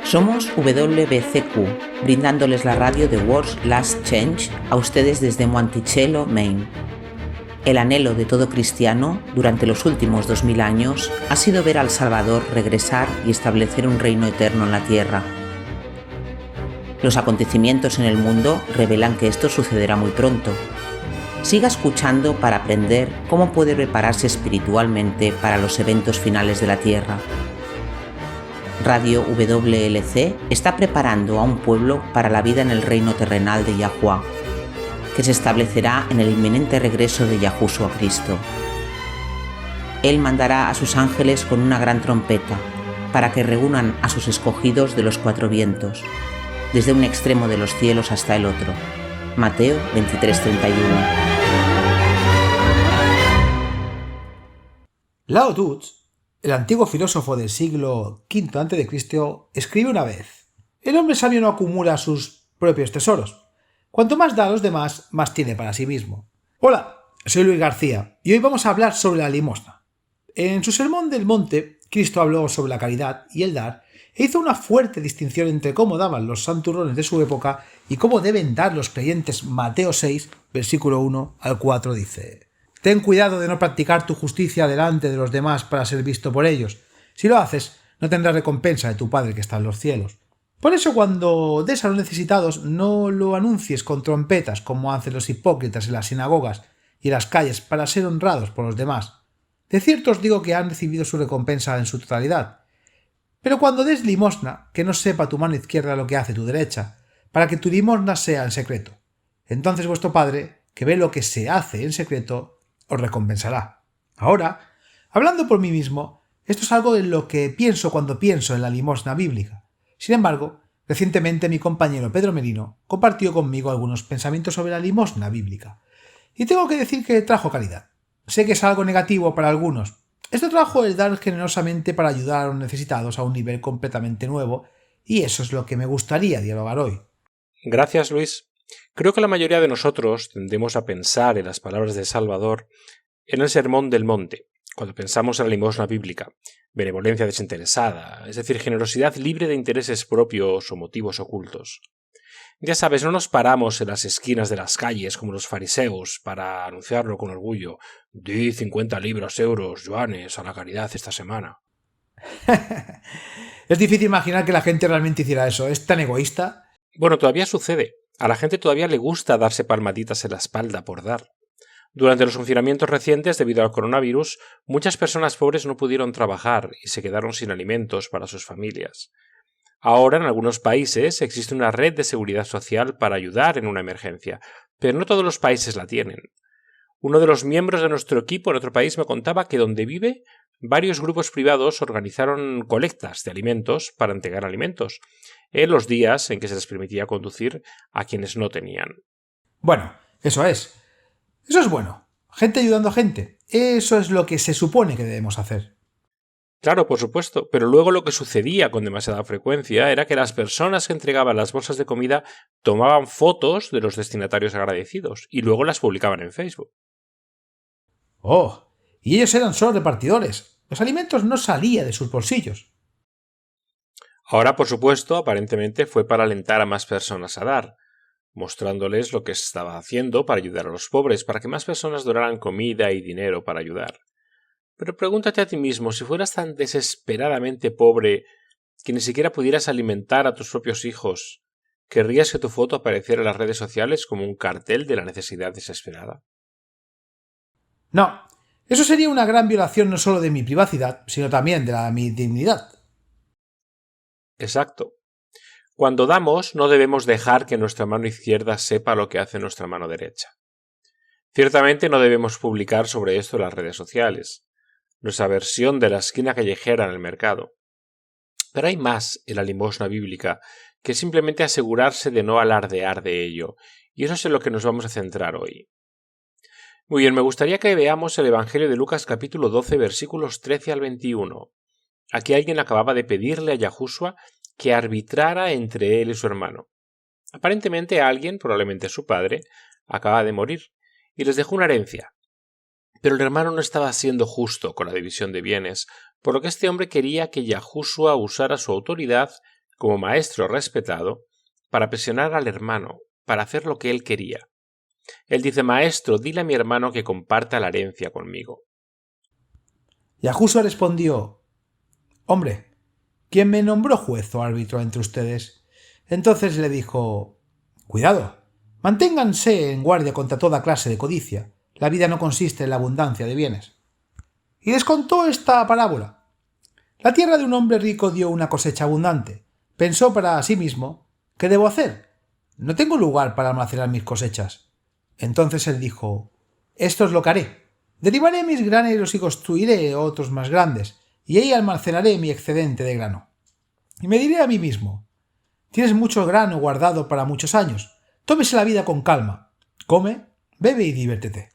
Somos WBCQ, brindándoles la radio de World's Last Change a ustedes desde Monticello, Maine. El anhelo de todo cristiano durante los últimos 2000 años ha sido ver al Salvador regresar y establecer un reino eterno en la tierra. Los acontecimientos en el mundo revelan que esto sucederá muy pronto. Siga escuchando para aprender cómo puede prepararse espiritualmente para los eventos finales de la tierra. Radio WLC está preparando a un pueblo para la vida en el reino terrenal de Yahuwah, que se establecerá en el inminente regreso de Yahushua a Cristo. Él mandará a sus ángeles con una gran trompeta para que reúnan a sus escogidos de los cuatro vientos, desde un extremo de los cielos hasta el otro. Mateo 23:31. Lao Tzu, el antiguo filósofo del siglo V a.C., escribe una vez: el hombre sabio no acumula sus propios tesoros. Cuanto más da a los demás, más tiene para sí mismo. Hola, soy Luis García y hoy vamos a hablar sobre la limosna. En su Sermón del Monte, Cristo habló sobre la caridad y el dar e hizo una fuerte distinción entre cómo daban los santurrones de su época y cómo deben dar los creyentes. Mateo 6, versículo 1 al 4 dice: ten cuidado de no practicar tu justicia delante de los demás para ser visto por ellos. Si lo haces, no tendrás recompensa de tu Padre que está en los cielos. Por eso cuando des a los necesitados no lo anuncies con trompetas como hacen los hipócritas en las sinagogas y en las calles para ser honrados por los demás. De cierto os digo que han recibido su recompensa en su totalidad. Pero cuando des limosna, que no sepa tu mano izquierda lo que hace tu derecha, para que tu limosna sea en secreto. Entonces vuestro Padre, que ve lo que se hace en secreto, os recompensará. Ahora, hablando por mí mismo, esto es algo en lo que pienso cuando pienso en la limosna bíblica. Sin embargo, recientemente mi compañero Pedro Merino compartió conmigo algunos pensamientos sobre la limosna bíblica. Y tengo que decir que trajo caridad. Sé que es algo negativo para algunos. Esto trajo el dar generosamente para ayudar a los necesitados a un nivel completamente nuevo, y eso es lo que me gustaría dialogar hoy. Gracias, Luis. Creo que la mayoría de nosotros tendemos a pensar en las palabras de Salvador en el Sermón del Monte, cuando pensamos en la limosna bíblica, benevolencia desinteresada, es decir, generosidad libre de intereses propios o motivos ocultos. Ya sabes, no nos paramos en las esquinas de las calles como los fariseos para anunciarlo con orgullo. Di 50 libras, euros, yuanes a la caridad esta semana. Es difícil imaginar que la gente realmente hiciera eso. ¿Es tan egoísta? Bueno, todavía sucede. A la gente todavía le gusta darse palmaditas en la espalda por dar. Durante los confinamientos recientes, debido al coronavirus, muchas personas pobres no pudieron trabajar y se quedaron sin alimentos para sus familias. Ahora, en algunos países, existe una red de seguridad social para ayudar en una emergencia, pero no todos los países la tienen. Uno de los miembros de nuestro equipo en otro país me contaba que donde vive, varios grupos privados organizaron colectas de alimentos para entregar alimentos, en los días en que se les permitía conducir a quienes no tenían. Bueno, eso es. Eso es bueno. Gente ayudando a gente. Eso es lo que se supone que debemos hacer. Claro, por supuesto, pero luego lo que sucedía con demasiada frecuencia era que las personas que entregaban las bolsas de comida tomaban fotos de los destinatarios agradecidos y luego las publicaban en Facebook. Oh, y ellos eran solo repartidores. Los alimentos no salían de sus bolsillos. Ahora, por supuesto, aparentemente fue para alentar a más personas a dar, mostrándoles lo que estaba haciendo para ayudar a los pobres, para que más personas donaran comida y dinero para ayudar. Pero pregúntate a ti mismo, si fueras tan desesperadamente pobre que ni siquiera pudieras alimentar a tus propios hijos, ¿querrías que tu foto apareciera en las redes sociales como un cartel de la necesidad desesperada? No, eso sería una gran violación no solo de mi privacidad, sino también de mi dignidad. Exacto. Cuando damos, no debemos dejar que nuestra mano izquierda sepa lo que hace nuestra mano derecha. Ciertamente no debemos publicar sobre esto en las redes sociales, nuestra versión de la esquina callejera en el mercado. Pero hay más en la limosna bíblica que simplemente asegurarse de no alardear de ello, y eso es en lo que nos vamos a centrar hoy. Muy bien, me gustaría que veamos el Evangelio de Lucas capítulo 12, versículos 13 al 21. Aquí alguien acababa de pedirle a Yahushua que arbitrara entre él y su hermano. Aparentemente alguien, probablemente su padre, acaba de morir y les dejó una herencia. Pero el hermano no estaba siendo justo con la división de bienes, por lo que este hombre quería que Yahushua usara su autoridad como maestro respetado para presionar al hermano, para hacer lo que él quería. Él dice: maestro, dile a mi hermano que comparta la herencia conmigo. Yahushua respondió: hombre, ¿quién me nombró juez o árbitro entre ustedes? Entonces le dijo: cuidado, manténganse en guardia contra toda clase de codicia. La vida no consiste en la abundancia de bienes. Y les contó esta parábola. La tierra de un hombre rico dio una cosecha abundante. Pensó para sí mismo: ¿qué debo hacer? No tengo lugar para almacenar mis cosechas. Entonces él dijo: esto es lo que haré. Derribaré mis graneros y construiré otros más grandes, y ahí almacenaré mi excedente de grano. Y me diré a mí mismo: tienes mucho grano guardado para muchos años. Tómese la vida con calma. Come, bebe y diviértete.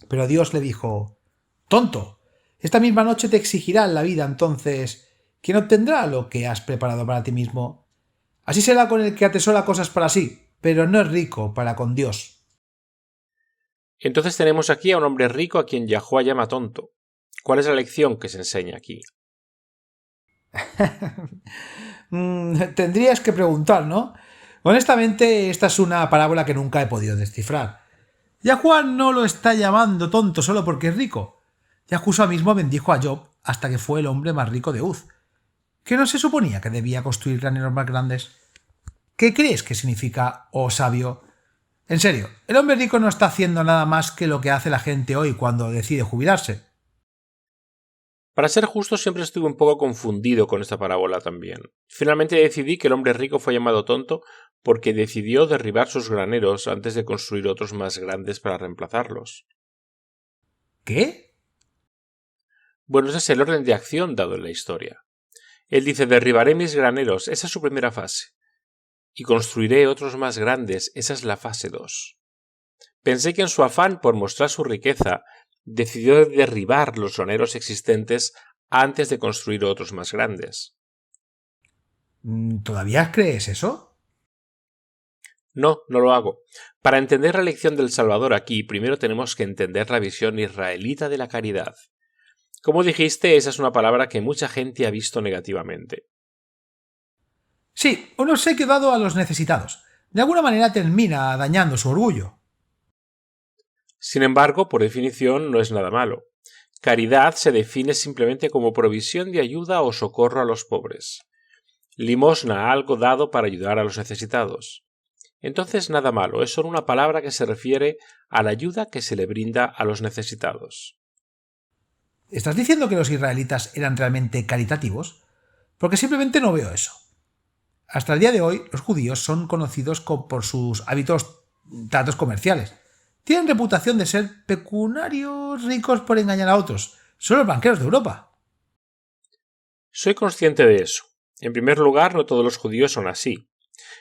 Pero Dios le dijo: tonto, esta misma noche te exigirán la vida, entonces ¿quién obtendrá lo que has preparado para ti mismo? Así será con el que atesora cosas para sí, pero no es rico para con Dios. Entonces tenemos aquí a un hombre rico a quien Yahuwah llama tonto. ¿Cuál es la lección que se enseña aquí? Tendrías que preguntar, ¿no? Honestamente, esta es una parábola que nunca he podido descifrar. Yahuwah no lo está llamando tonto solo porque es rico. Yahushua mismo bendijo a Job hasta que fue el hombre más rico de Uz. ¿Qué no se suponía que debía construir graneros más grandes? ¿Qué crees que significa oh sabio? En serio, el hombre rico no está haciendo nada más que lo que hace la gente hoy cuando decide jubilarse. Para ser justo, siempre estuve un poco confundido con esta parábola también. Finalmente decidí que el hombre rico fue llamado tonto porque decidió derribar sus graneros antes de construir otros más grandes para reemplazarlos. ¿Qué? Bueno, ese es el orden de acción dado en la historia. Él dice: derribaré mis graneros, esa es su primera fase. Y construiré otros más grandes, esa es la fase 2. Pensé que en su afán por mostrar su riqueza, decidió derribar los graneros existentes antes de construir otros más grandes. ¿Todavía crees eso? No, no lo hago. Para entender la lección del Salvador aquí, primero tenemos que entender la visión israelita de la caridad. Como dijiste, esa es una palabra que mucha gente ha visto negativamente. Sí, un obsequio dado a los necesitados. De alguna manera termina dañando su orgullo. Sin embargo, por definición, no es nada malo. Caridad se define simplemente como provisión de ayuda o socorro a los pobres. Limosna, algo dado para ayudar a los necesitados. Entonces nada malo, es solo una palabra que se refiere a la ayuda que se le brinda a los necesitados. ¿Estás diciendo que los israelitas eran realmente caritativos? Porque simplemente no veo eso. Hasta el día de hoy, los judíos son conocidos por sus hábitos tratos comerciales. Tienen reputación de ser pecuniarios ricos por engañar a otros. Son los banqueros de Europa. Soy consciente de eso. En primer lugar, no todos los judíos son así.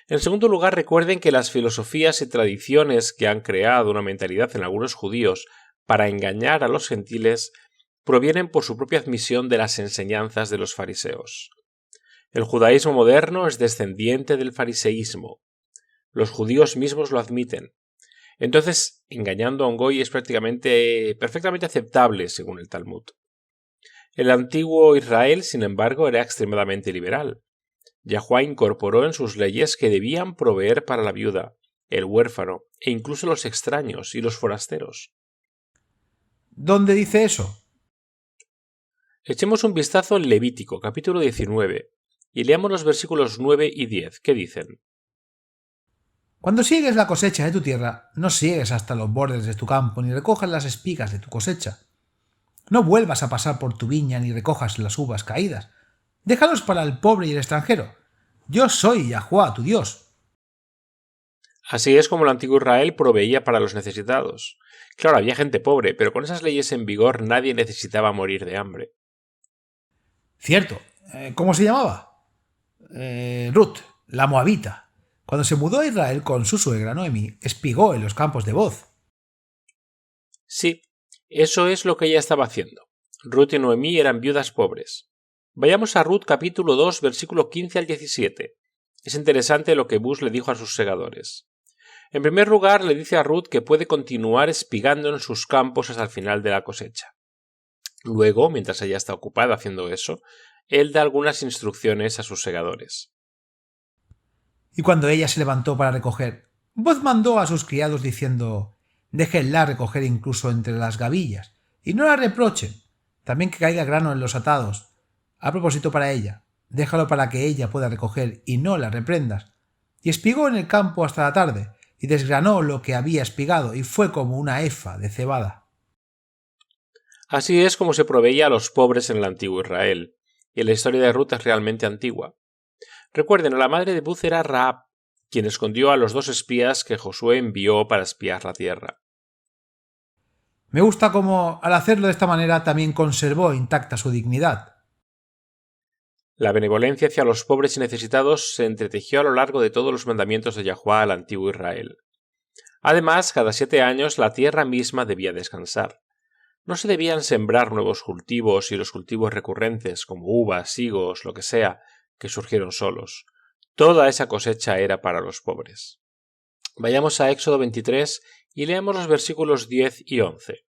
En segundo lugar, recuerden que las filosofías y tradiciones que han creado una mentalidad en algunos judíos para engañar a los gentiles provienen por su propia admisión de las enseñanzas de los fariseos. El judaísmo moderno es descendiente del fariseísmo. Los judíos mismos lo admiten. Entonces, engañando a un goy es perfectamente aceptable según el Talmud. El antiguo Israel, sin embargo, era extremadamente liberal. Yahuwah incorporó en sus leyes que debían proveer para la viuda, el huérfano e incluso los extraños y los forasteros. ¿Dónde dice eso? Echemos un vistazo en Levítico, capítulo 19, y leamos los versículos 9 y 10, que dicen: Cuando siegues la cosecha de tu tierra, no siegues hasta los bordes de tu campo, ni recojas las espigas de tu cosecha. No vuelvas a pasar por tu viña, ni recojas las uvas caídas. Déjalos para el pobre y el extranjero. Yo soy Yahuwah, tu Dios. Así es como el antiguo Israel proveía para los necesitados. Claro, había gente pobre, pero con esas leyes en vigor nadie necesitaba morir de hambre. Cierto. ¿Cómo se llamaba? Ruth, la moabita. Cuando se mudó a Israel con su suegra Noemí, espigó en los campos de Boz. Sí, eso es lo que ella estaba haciendo. Ruth y Noemí eran viudas pobres. Vayamos a Ruth capítulo 2, versículo 15 al 17. Es interesante lo que Bush le dijo a sus segadores. En primer lugar, le dice a Ruth que puede continuar espigando en sus campos hasta el final de la cosecha. Luego, mientras ella está ocupada haciendo eso, él da algunas instrucciones a sus segadores. Y cuando ella se levantó para recoger, Boaz mandó a sus criados diciendo: «Déjenla recoger incluso entre las gavillas, y no la reprochen. También que caiga grano en los atados. A propósito para ella, déjalo para que ella pueda recoger y no la reprendas». Y espigó en el campo hasta la tarde, y desgranó lo que había espigado, y fue como una efa de cebada. Así es como se proveía a los pobres en el antiguo Israel, y la historia de Ruth es realmente antigua. Recuerden, la madre de Buz era Rahab, quien escondió a los 2 espías que Josué envió para espiar la tierra. Me gusta cómo, al hacerlo de esta manera, también conservó intacta su dignidad. La benevolencia hacia los pobres y necesitados se entretejió a lo largo de todos los mandamientos de Yahuwá al antiguo Israel. Además, cada 7 años la tierra misma debía descansar. No se debían sembrar nuevos cultivos y los cultivos recurrentes, como uvas, higos, lo que sea, que surgieron solos. Toda esa cosecha era para los pobres. Vayamos a Éxodo 23 y leamos los versículos 10 y 11.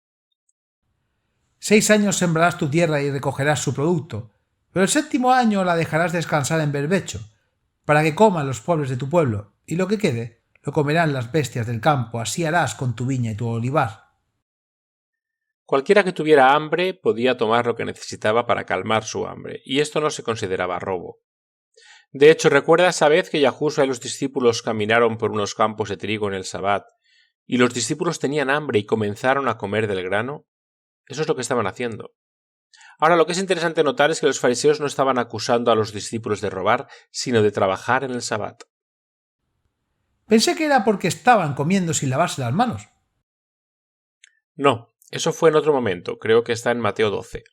6 años sembrarás tu tierra y recogerás su producto, pero el 7º año la dejarás descansar en berbecho, para que coman los pobres de tu pueblo, y lo que quede lo comerán las bestias del campo. Así harás con tu viña y tu olivar. Cualquiera que tuviera hambre podía tomar lo que necesitaba para calmar su hambre, y esto no se consideraba robo. De hecho, ¿recuerda esa vez que Yahushua y los discípulos caminaron por unos campos de trigo en el Sabbat, y los discípulos tenían hambre y comenzaron a comer del grano? Eso es lo que estaban haciendo. Ahora, lo que es interesante notar es que los fariseos no estaban acusando a los discípulos de robar, sino de trabajar en el Sabbat. Pensé que era porque estaban comiendo sin lavarse las manos. No, eso fue en otro momento, creo que está en Mateo 12.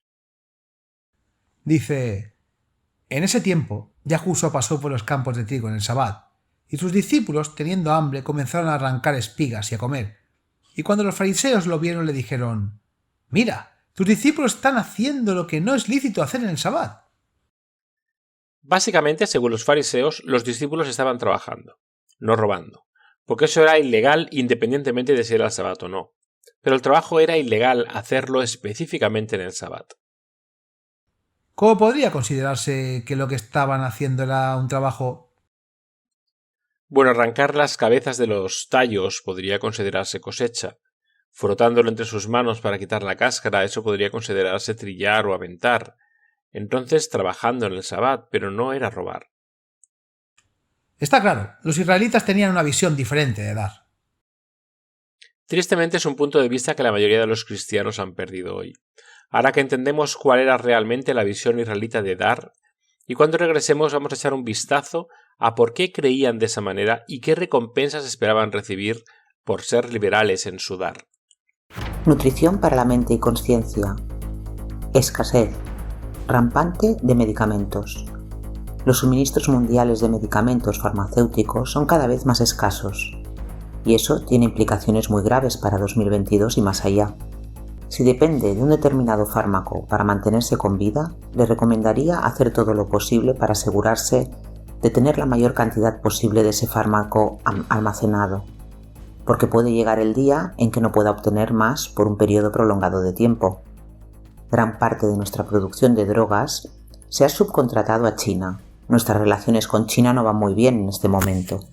Dice: en ese tiempo, Yahushua pasó por los campos de trigo en el Sabbat, y sus discípulos, teniendo hambre, comenzaron a arrancar espigas y a comer. Y cuando los fariseos lo vieron, le dijeron: «Mira, tus discípulos están haciendo lo que no es lícito hacer en el Sabbat». Básicamente, según los fariseos, los discípulos estaban trabajando, no robando, porque eso era ilegal independientemente de si era el Sabbat o no. Pero el trabajo era ilegal hacerlo específicamente en el Sabbat. ¿Cómo podría considerarse que lo que estaban haciendo era un trabajo? Bueno, arrancar las cabezas de los tallos podría considerarse cosecha. Frotándolo entre sus manos para quitar la cáscara, eso podría considerarse trillar o aventar. Entonces trabajando en el Sabbat, pero no era robar. Está claro, los israelitas tenían una visión diferente de dar. Tristemente es un punto de vista que la mayoría de los cristianos han perdido hoy. Ahora que entendemos cuál era realmente la visión israelita de dar, y cuando regresemos vamos a echar un vistazo a por qué creían de esa manera y qué recompensas esperaban recibir por ser liberales en su dar. Nutrición para la mente y conciencia. Escasez rampante de medicamentos. Los suministros mundiales de medicamentos farmacéuticos son cada vez más escasos, y eso tiene implicaciones muy graves para 2022 y más allá. Si depende de un determinado fármaco para mantenerse con vida, le recomendaría hacer todo lo posible para asegurarse de tener la mayor cantidad posible de ese fármaco almacenado, porque puede llegar el día en que no pueda obtener más por un periodo prolongado de tiempo. Gran parte de nuestra producción de drogas se ha subcontratado a China. Nuestras relaciones con China no van muy bien en este momento.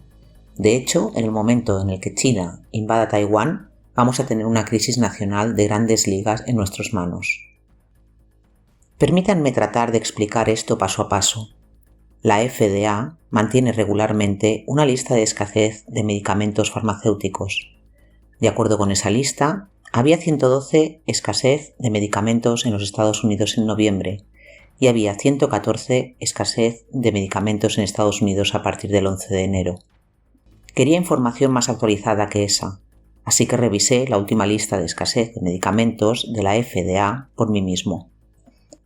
De hecho, en el momento en el que China invada Taiwán, vamos a tener una crisis nacional de grandes ligas en nuestras manos. Permítanme tratar de explicar esto paso a paso. La FDA mantiene regularmente una lista de escasez de medicamentos farmacéuticos. De acuerdo con esa lista, había 112 escasez de medicamentos en los Estados Unidos en noviembre y había 114 escasez de medicamentos en Estados Unidos a partir del 11 de enero. Quería información más actualizada que esa, así que revisé la última lista de escasez de medicamentos de la FDA por mí mismo.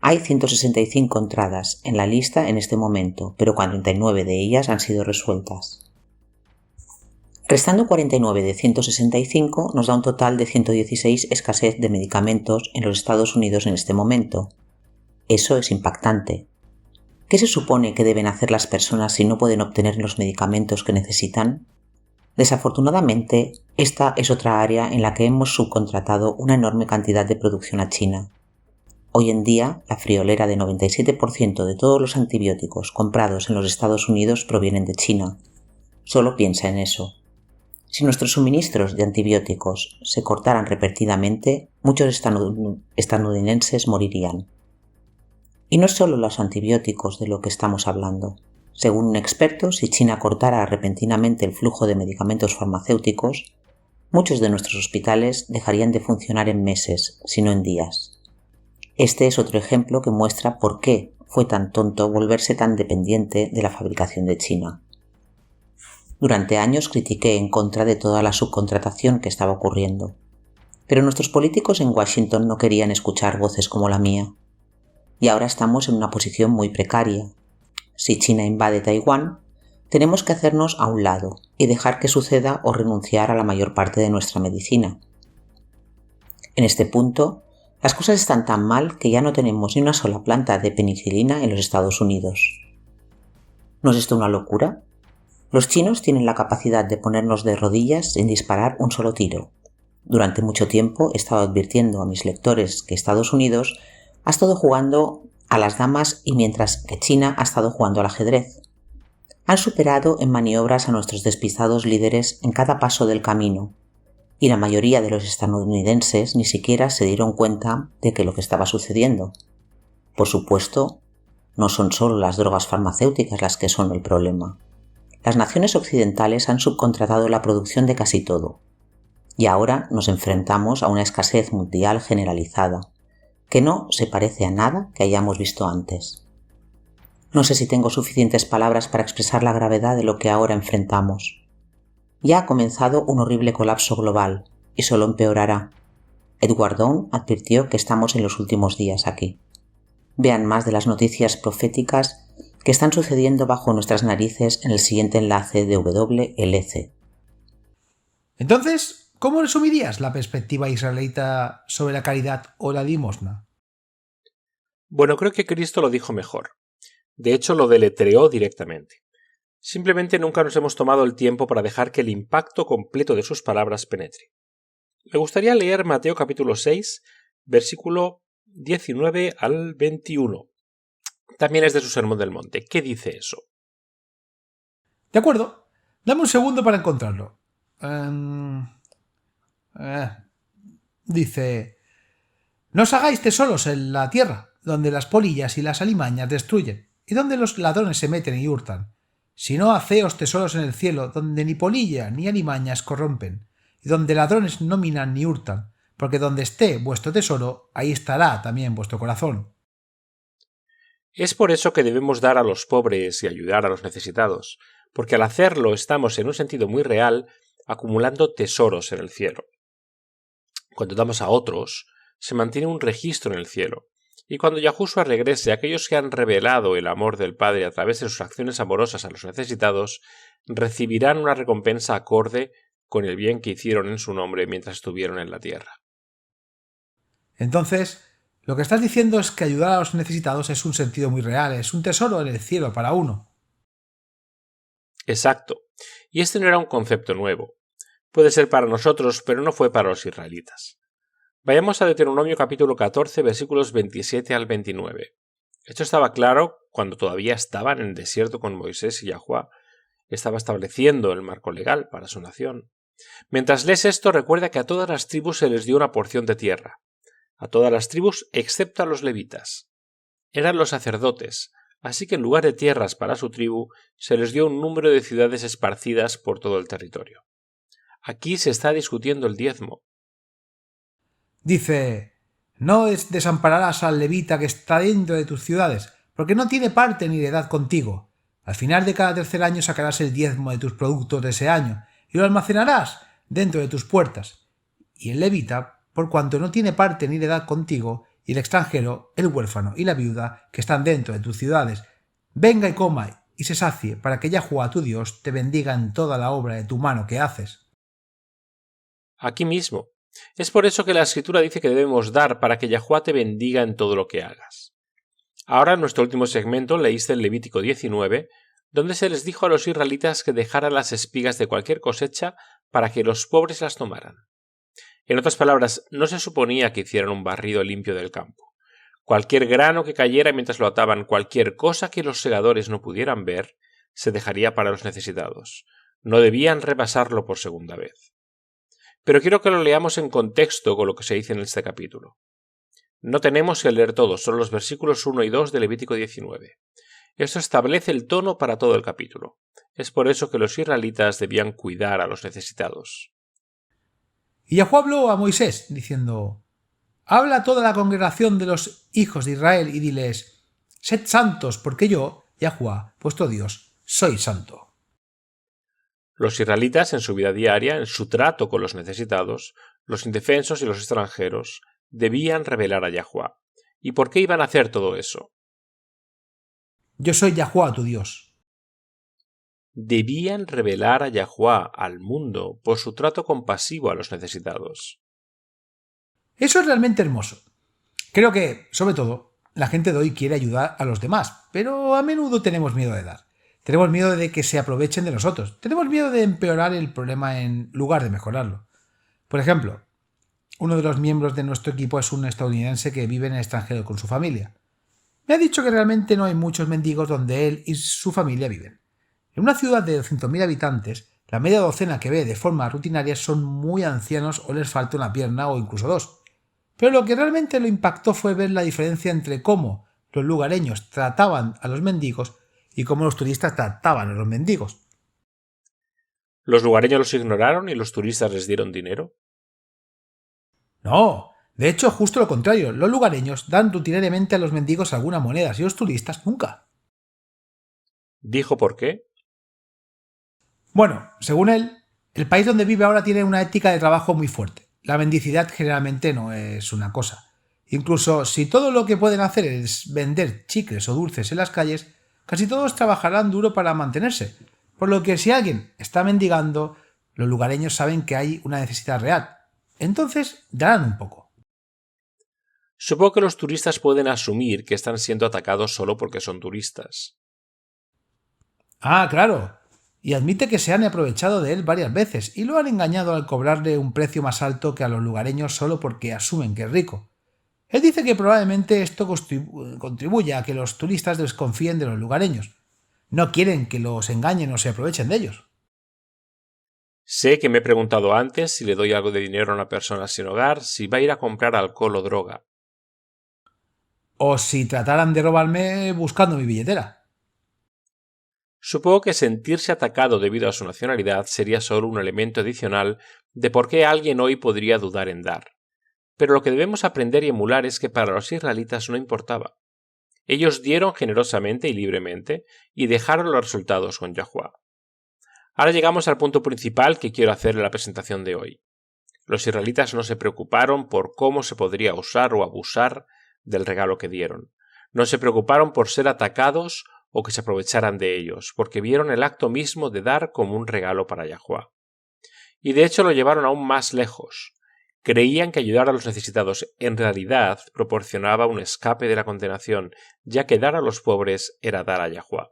Hay 165 entradas en la lista en este momento, pero 49 de ellas han sido resueltas. Restando 49 de 165 nos da un total de 116 escasez de medicamentos en los Estados Unidos en este momento. Eso es impactante. ¿Qué se supone que deben hacer las personas si no pueden obtener los medicamentos que necesitan? Desafortunadamente, esta es otra área en la que hemos subcontratado una enorme cantidad de producción a China. Hoy en día, la friolera de 97% de todos los antibióticos comprados en los Estados Unidos provienen de China. Solo piensa en eso. Si nuestros suministros de antibióticos se cortaran repetidamente, muchos estadounidenses morirían. Y no es solo los antibióticos de lo que estamos hablando. Según un experto, si China cortara repentinamente el flujo de medicamentos farmacéuticos, muchos de nuestros hospitales dejarían de funcionar en meses, si no en días. Este es otro ejemplo que muestra por qué fue tan tonto volverse tan dependiente de la fabricación de China. Durante años critiqué en contra de toda la subcontratación que estaba ocurriendo, pero nuestros políticos en Washington no querían escuchar voces como la mía. Y ahora estamos en una posición muy precaria. Si China invade Taiwán, tenemos que hacernos a un lado y dejar que suceda o renunciar a la mayor parte de nuestra medicina. En este punto, las cosas están tan mal que ya no tenemos ni una sola planta de penicilina en los Estados Unidos. ¿No es esto una locura? Los chinos tienen la capacidad de ponernos de rodillas sin disparar un solo tiro. Durante mucho tiempo he estado advirtiendo a mis lectores que Estados Unidos ha estado jugando a las damas y mientras que China ha estado jugando al ajedrez. Han superado en maniobras a nuestros despistados líderes en cada paso del camino, y la mayoría de los estadounidenses ni siquiera se dieron cuenta de que lo que estaba sucediendo. Por supuesto, no son solo las drogas farmacéuticas las que son el problema. Las naciones occidentales han subcontratado la producción de casi todo, y ahora nos enfrentamos a una escasez mundial generalizada, que no se parece a nada que hayamos visto antes. No sé si tengo suficientes palabras para expresar la gravedad de lo que ahora enfrentamos. Ya ha comenzado un horrible colapso global, y solo empeorará. Edward Down advirtió que estamos en los últimos días aquí. Vean más de las noticias proféticas que están sucediendo bajo nuestras narices en el siguiente enlace de WLC. Entonces, ¿cómo resumirías la perspectiva israelita sobre la caridad o la limosna? Bueno, creo que Cristo lo dijo mejor. De hecho, lo deletreó directamente. Simplemente nunca nos hemos tomado el tiempo para dejar que el impacto completo de sus palabras penetre. Me gustaría leer Mateo capítulo 6, versículo 19 al 21. También es de su Sermón del Monte. ¿Qué dice eso? De acuerdo. Dame un segundo para encontrarlo. Dice: No os hagáis tesoros en la tierra, donde las polillas y las alimañas destruyen, y donde los ladrones se meten y hurtan. Sino haceos tesoros en el cielo, donde ni polilla ni alimañas corrompen, y donde ladrones no minan ni hurtan, porque donde esté vuestro tesoro, ahí estará también vuestro corazón. Es por eso que debemos dar a los pobres y ayudar a los necesitados, porque al hacerlo estamos en un sentido muy real acumulando tesoros en el cielo. Cuando damos a otros, se mantiene un registro en el cielo, y cuando Yahushua regrese, aquellos que han revelado el amor del Padre a través de sus acciones amorosas a los necesitados recibirán una recompensa acorde con el bien que hicieron en su nombre mientras estuvieron en la tierra. Entonces, lo que estás diciendo es que ayudar a los necesitados es un sentido muy real, es un tesoro en el cielo para uno. Exacto. Y este no era un concepto nuevo. Puede ser para nosotros, pero no fue para los israelitas. Vayamos a Deuteronomio capítulo 14, versículos 27 al 29. Esto estaba claro cuando todavía estaban en el desierto con Moisés y Yahuwá. Estaba estableciendo el marco legal para su nación. Mientras lees esto, recuerda que a todas las tribus se les dio una porción de tierra. A todas las tribus excepto a los levitas. Eran los sacerdotes, así que en lugar de tierras para su tribu, se les dio un número de ciudades esparcidas por todo el territorio. Aquí se está discutiendo el diezmo. Dice: No desampararás al levita que está dentro de tus ciudades, porque no tiene parte ni heredad contigo. Al final de cada tercer año sacarás el diezmo de tus productos de ese año, y lo almacenarás dentro de tus puertas. Y el levita, por cuanto no tiene parte ni heredad contigo, y el extranjero, el huérfano y la viuda, que están dentro de tus ciudades, venga y coma y se sacie, para que Yahuwá tu Dios te bendiga en toda la obra de tu mano que haces. Aquí mismo. Es por eso que la Escritura dice que debemos dar para que Yahuwá te bendiga en todo lo que hagas. Ahora en nuestro último segmento leíste el Levítico 19, donde se les dijo a los israelitas que dejaran las espigas de cualquier cosecha para que los pobres las tomaran. En otras palabras, no se suponía que hicieran un barrido limpio del campo. Cualquier grano que cayera mientras lo ataban, cualquier cosa que los segadores no pudieran ver, se dejaría para los necesitados. No debían repasarlo por segunda vez. Pero quiero que lo leamos en contexto con lo que se dice en este capítulo. No tenemos que leer todo, solo los versículos 1 y 2 de Levítico 19. Esto establece el tono para todo el capítulo. Es por eso que los israelitas debían cuidar a los necesitados. Y Yahuwá habló a Moisés, diciendo: Habla a toda la congregación de los hijos de Israel y diles: Sed santos, porque yo, Yahuwá, vuestro Dios, soy santo. Los israelitas en su vida diaria, en su trato con los necesitados, los indefensos y los extranjeros, debían revelar a Yahuwá. ¿Y por qué iban a hacer todo eso? Yo soy Yahuwá, tu Dios. Debían revelar a Yahuwá, al mundo, por su trato compasivo a los necesitados. Eso es realmente hermoso. Creo que, sobre todo, la gente de hoy quiere ayudar a los demás, pero a menudo tenemos miedo de dar. Tenemos miedo de que se aprovechen de nosotros. Tenemos miedo de empeorar el problema en lugar de mejorarlo. Por ejemplo, uno de los miembros de nuestro equipo es un estadounidense que vive en el extranjero con su familia. Me ha dicho que realmente no hay muchos mendigos donde él y su familia viven. En una ciudad de 200.000 habitantes, la media docena que ve de forma rutinaria son muy ancianos o les falta una pierna o incluso dos. Pero lo que realmente lo impactó fue ver la diferencia entre cómo los lugareños trataban a los mendigos y cómo los turistas trataban a los mendigos. ¿Los lugareños los ignoraron y los turistas les dieron dinero? No, de hecho justo lo contrario. Los lugareños dan rutinariamente a los mendigos algunas monedas y los turistas nunca. ¿Dijo por qué? Bueno, según él, el país donde vive ahora tiene una ética de trabajo muy fuerte. La mendicidad generalmente no es una cosa. Incluso si todo lo que pueden hacer es vender chicles o dulces en las calles, casi todos trabajarán duro para mantenerse. Por lo que si alguien está mendigando, los lugareños saben que hay una necesidad real. Entonces darán un poco. Supongo que los turistas pueden asumir que están siendo atacados solo porque son turistas. Ah, claro. Y admite que se han aprovechado de él varias veces y lo han engañado al cobrarle un precio más alto que a los lugareños solo porque asumen que es rico. Él dice que probablemente esto contribuye a que los turistas desconfíen de los lugareños. No quieren que los engañen o se aprovechen de ellos. Sé que me he preguntado antes si le doy algo de dinero a una persona sin hogar, si va a ir a comprar alcohol o droga. O si trataran de robarme buscando mi billetera. Supongo que sentirse atacado debido a su nacionalidad sería solo un elemento adicional de por qué alguien hoy podría dudar en dar. Pero lo que debemos aprender y emular es que para los israelitas no importaba. Ellos dieron generosamente y libremente y dejaron los resultados con Yahuwá. Ahora llegamos al punto principal que quiero hacer en la presentación de hoy. Los israelitas no se preocuparon por cómo se podría usar o abusar del regalo que dieron. No se preocuparon por ser atacados o que se aprovecharan de ellos, porque vieron el acto mismo de dar como un regalo para Yahuwá. Y de hecho lo llevaron aún más lejos. Creían que ayudar a los necesitados en realidad proporcionaba un escape de la condenación, ya que dar a los pobres era dar a Yahuwá.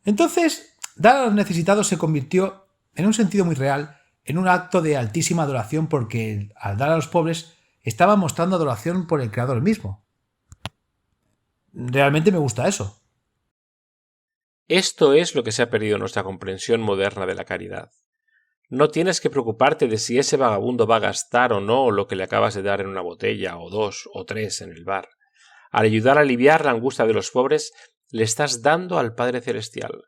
Entonces, dar a los necesitados se convirtió, en un sentido muy real, en un acto de altísima adoración porque al dar a los pobres estaba mostrando adoración por el Creador mismo. Realmente me gusta eso. Esto es lo que se ha perdido en nuestra comprensión moderna de la caridad. No tienes que preocuparte de si ese vagabundo va a gastar o no lo que le acabas de dar en una botella, o 2 o 3 en el bar. Al ayudar a aliviar la angustia de los pobres, le estás dando al Padre Celestial.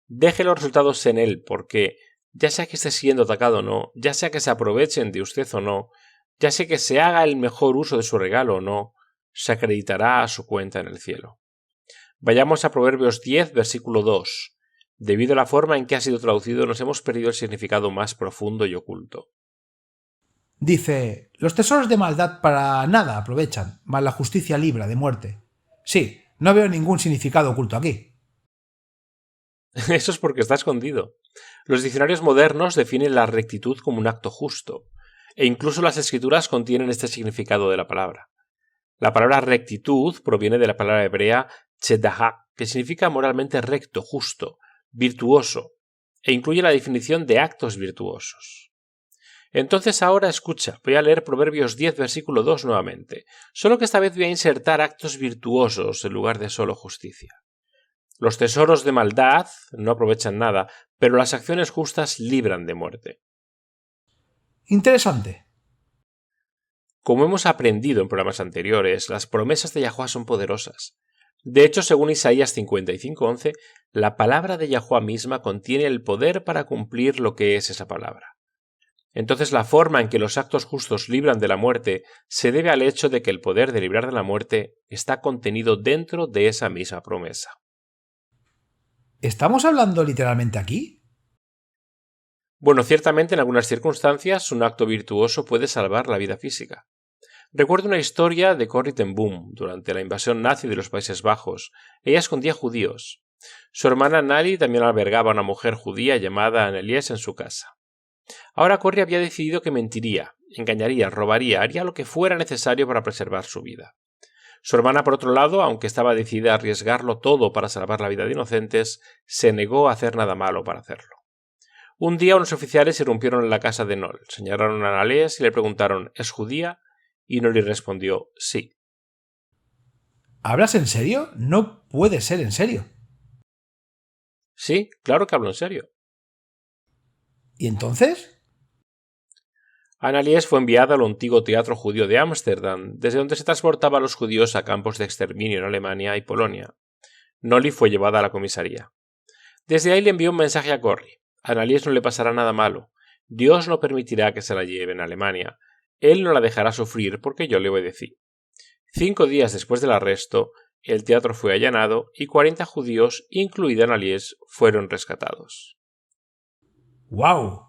Deje los resultados en él, porque, ya sea que esté siendo atacado o no, ya sea que se aprovechen de usted o no, ya sea que se haga el mejor uso de su regalo o no, se acreditará a su cuenta en el cielo. Vayamos a Proverbios 10, versículo 2. Debido a la forma en que ha sido traducido, nos hemos perdido el significado más profundo y oculto. Dice: los tesoros de maldad para nada aprovechan, mas la justicia libra de muerte. Sí, no veo ningún significado oculto aquí. Eso es porque está escondido. Los diccionarios modernos definen la rectitud como un acto justo, e incluso las escrituras contienen este significado de la palabra. La palabra rectitud proviene de la palabra hebrea tzedakah, que significa moralmente recto, justo, virtuoso, e incluye la definición de actos virtuosos. Entonces ahora escucha, voy a leer Proverbios 10, versículo 2 nuevamente, solo que esta vez voy a insertar actos virtuosos en lugar de solo justicia. Los tesoros de maldad no aprovechan nada, pero las acciones justas libran de muerte. Interesante. Como hemos aprendido en programas anteriores, las promesas de Yahuwah son poderosas. De hecho, según Isaías 55:11, la palabra de Yahuwah misma contiene el poder para cumplir lo que es esa palabra. Entonces la forma en que los actos justos libran de la muerte se debe al hecho de que el poder de librar de la muerte está contenido dentro de esa misma promesa. ¿Estamos hablando literalmente aquí? Bueno, ciertamente en algunas circunstancias un acto virtuoso puede salvar la vida física. Recuerdo una historia de Corrie ten Boom durante la invasión nazi de los Países Bajos. Ella escondía judíos. Su hermana Nali también albergaba a una mujer judía llamada Annelies en su casa. Ahora Corrie había decidido que mentiría, engañaría, robaría, haría lo que fuera necesario para preservar su vida. Su hermana, por otro lado, aunque estaba decidida a arriesgarlo todo para salvar la vida de inocentes, se negó a hacer nada malo para hacerlo. Un día unos oficiales irrumpieron en la casa de Nol, señalaron a Annelies y le preguntaron ¿es judía? Y Nol respondió sí. ¿Hablas en serio? No puede ser en serio. Sí, claro que hablo en serio. ¿Y entonces? Annelies fue enviada al antiguo teatro judío de Ámsterdam, desde donde se transportaba a los judíos a campos de exterminio en Alemania y Polonia. Nolly fue llevada a la comisaría. Desde ahí le envió un mensaje a Corrie. A Annelies no le pasará nada malo. Dios no permitirá que se la lleven a Alemania. Él no la dejará sufrir porque yo le obedecí. 5 días después del arresto, el teatro fue allanado y 40 judíos, incluida Annelies, fueron rescatados. ¡Guau!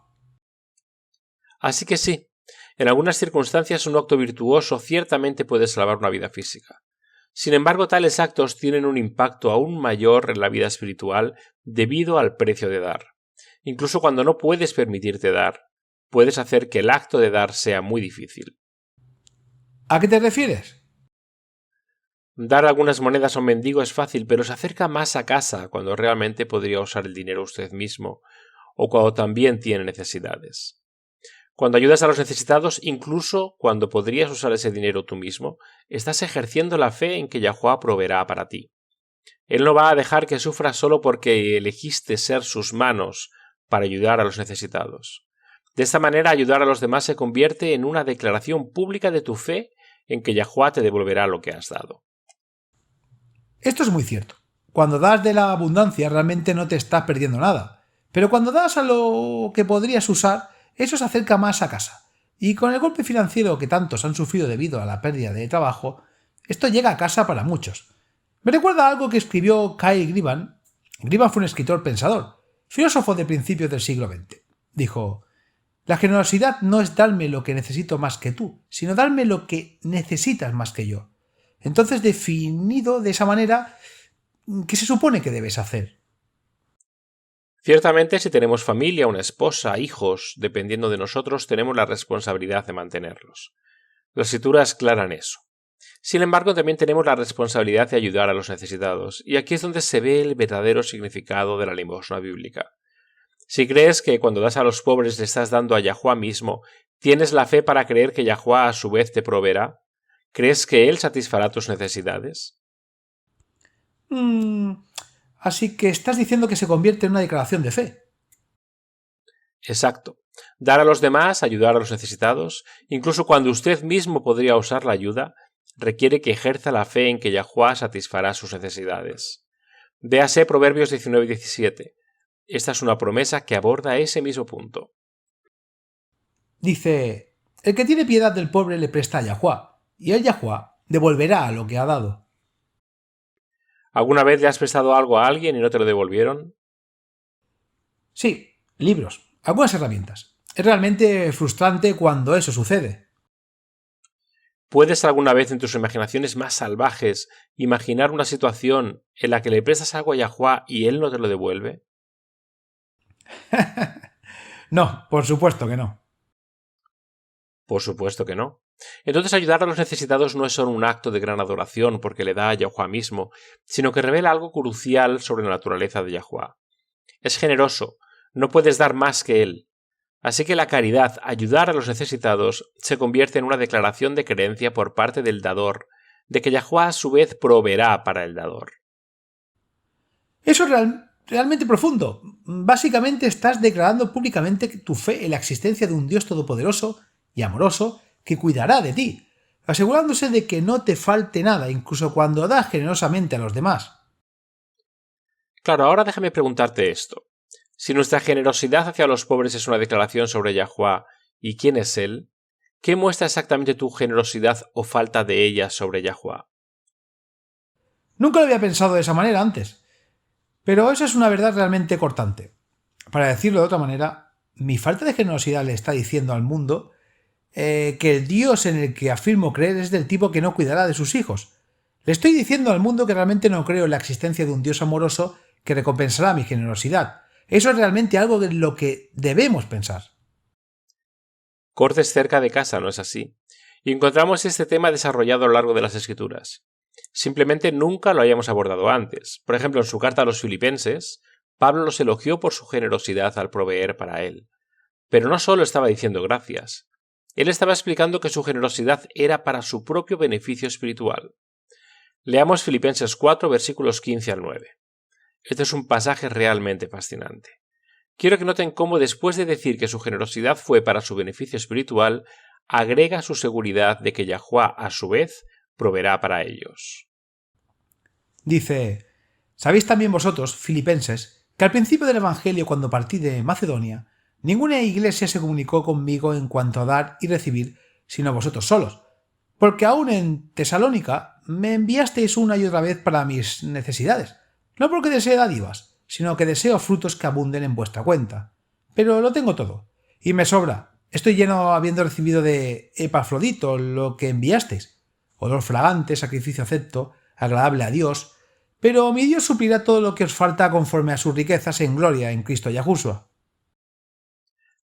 Así que sí, en algunas circunstancias un acto virtuoso ciertamente puede salvar una vida física. Sin embargo, tales actos tienen un impacto aún mayor en la vida espiritual debido al precio de dar. Incluso cuando no puedes permitirte dar, puedes hacer que el acto de dar sea muy difícil. ¿A qué te refieres? Dar algunas monedas a un mendigo es fácil, pero se acerca más a casa cuando realmente podría usar el dinero usted mismo, o cuando también tiene necesidades. Cuando ayudas a los necesitados, incluso cuando podrías usar ese dinero tú mismo, estás ejerciendo la fe en que Yahuwah proveerá para ti. Él no va a dejar que sufras solo porque elegiste ser sus manos para ayudar a los necesitados. De esta manera, ayudar a los demás se convierte en una declaración pública de tu fe en que Yahuwah te devolverá lo que has dado. Esto es muy cierto. Cuando das de la abundancia realmente no te estás perdiendo nada. Pero cuando das a lo que podrías usar, eso se acerca más a casa. Y con el golpe financiero que tantos han sufrido debido a la pérdida de trabajo, esto llega a casa para muchos. Me recuerda a algo que escribió Kyle Griban. Griban fue un escritor pensador, filósofo de principios del siglo XX. Dijo: la generosidad no es darme lo que necesito más que tú, sino darme lo que necesitas más que yo. Entonces, definido de esa manera, ¿qué se supone que debes hacer? Ciertamente, si tenemos familia, una esposa, hijos, dependiendo de nosotros, tenemos la responsabilidad de mantenerlos. La Escritura es clara en eso. Sin embargo, también tenemos la responsabilidad de ayudar a los necesitados, y aquí es donde se ve el verdadero significado de la limosna bíblica. Si crees que cuando das a los pobres le estás dando a Yahuwah mismo, ¿tienes la fe para creer que Yahuwah a su vez te proveerá? ¿Crees que Él satisfará tus necesidades? Así que estás diciendo que se convierte en una declaración de fe. Exacto. Dar a los demás, ayudar a los necesitados, incluso cuando usted mismo podría usar la ayuda, requiere que ejerza la fe en que Yahuwah satisfará sus necesidades. Véase Proverbios 19:17. Esta es una promesa que aborda ese mismo punto. Dice: el que tiene piedad del pobre le presta a Yahuwah, y el Yahuwah devolverá lo que ha dado. ¿Alguna vez le has prestado algo a alguien y no te lo devolvieron? Sí, libros, algunas herramientas. Es realmente frustrante cuando eso sucede. ¿Puedes alguna vez en tus imaginaciones más salvajes imaginar una situación en la que le prestas algo a Yahuwah y él no te lo devuelve? No, por supuesto que no. Por supuesto que no. Entonces ayudar a los necesitados no es solo un acto de gran adoración porque le da a Yahuwah mismo, sino que revela algo crucial sobre la naturaleza de Yahuwah. Es generoso, no puedes dar más que Él. Así que la caridad, ayudar a los necesitados, se convierte en una declaración de creencia por parte del dador, de que Yahuwah a su vez proveerá para el dador. Eso es realmente profundo. Básicamente estás declarando públicamente tu fe en la existencia de un Dios todopoderoso y amoroso que cuidará de ti, asegurándose de que no te falte nada, incluso cuando das generosamente a los demás. Claro, ahora déjame preguntarte esto. Si nuestra generosidad hacia los pobres es una declaración sobre Yahuwah y quién es Él, ¿qué muestra exactamente tu generosidad o falta de ella sobre Yahuwah? Nunca lo había pensado de esa manera antes, pero esa es una verdad realmente cortante. Para decirlo de otra manera, mi falta de generosidad le está diciendo al mundo que el Dios en el que afirmo creer es del tipo que no cuidará de sus hijos. Le estoy diciendo al mundo que realmente no creo en la existencia de un Dios amoroso que recompensará mi generosidad. Eso es realmente algo en lo que debemos pensar. Cortes cerca de casa, ¿no es así? Y encontramos este tema desarrollado a lo largo de las Escrituras. Simplemente nunca lo hayamos abordado antes. Por ejemplo, en su carta a los Filipenses, Pablo los elogió por su generosidad al proveer para él. Pero no solo estaba diciendo gracias. Él estaba explicando que su generosidad era para su propio beneficio espiritual. Leamos Filipenses 4, versículos 15 al 9. Este es un pasaje realmente fascinante. Quiero que noten cómo después de decir que su generosidad fue para su beneficio espiritual, agrega su seguridad de que Yahuwah, a su vez, proveerá para ellos. Dice: «Sabéis también vosotros, filipenses, que al principio del Evangelio, cuando partí de Macedonia, ninguna iglesia se comunicó conmigo en cuanto a dar y recibir, sino vosotros solos, porque aún en Tesalónica me enviasteis una y otra vez para mis necesidades, no porque desee dádivas, sino que deseo frutos que abunden en vuestra cuenta. Pero lo tengo todo, y me sobra. Estoy lleno habiendo recibido de Epafrodito lo que enviasteis, olor fragante, sacrificio acepto, agradable a Dios, pero mi Dios suplirá todo lo que os falta conforme a sus riquezas en gloria en Cristo Yahushua».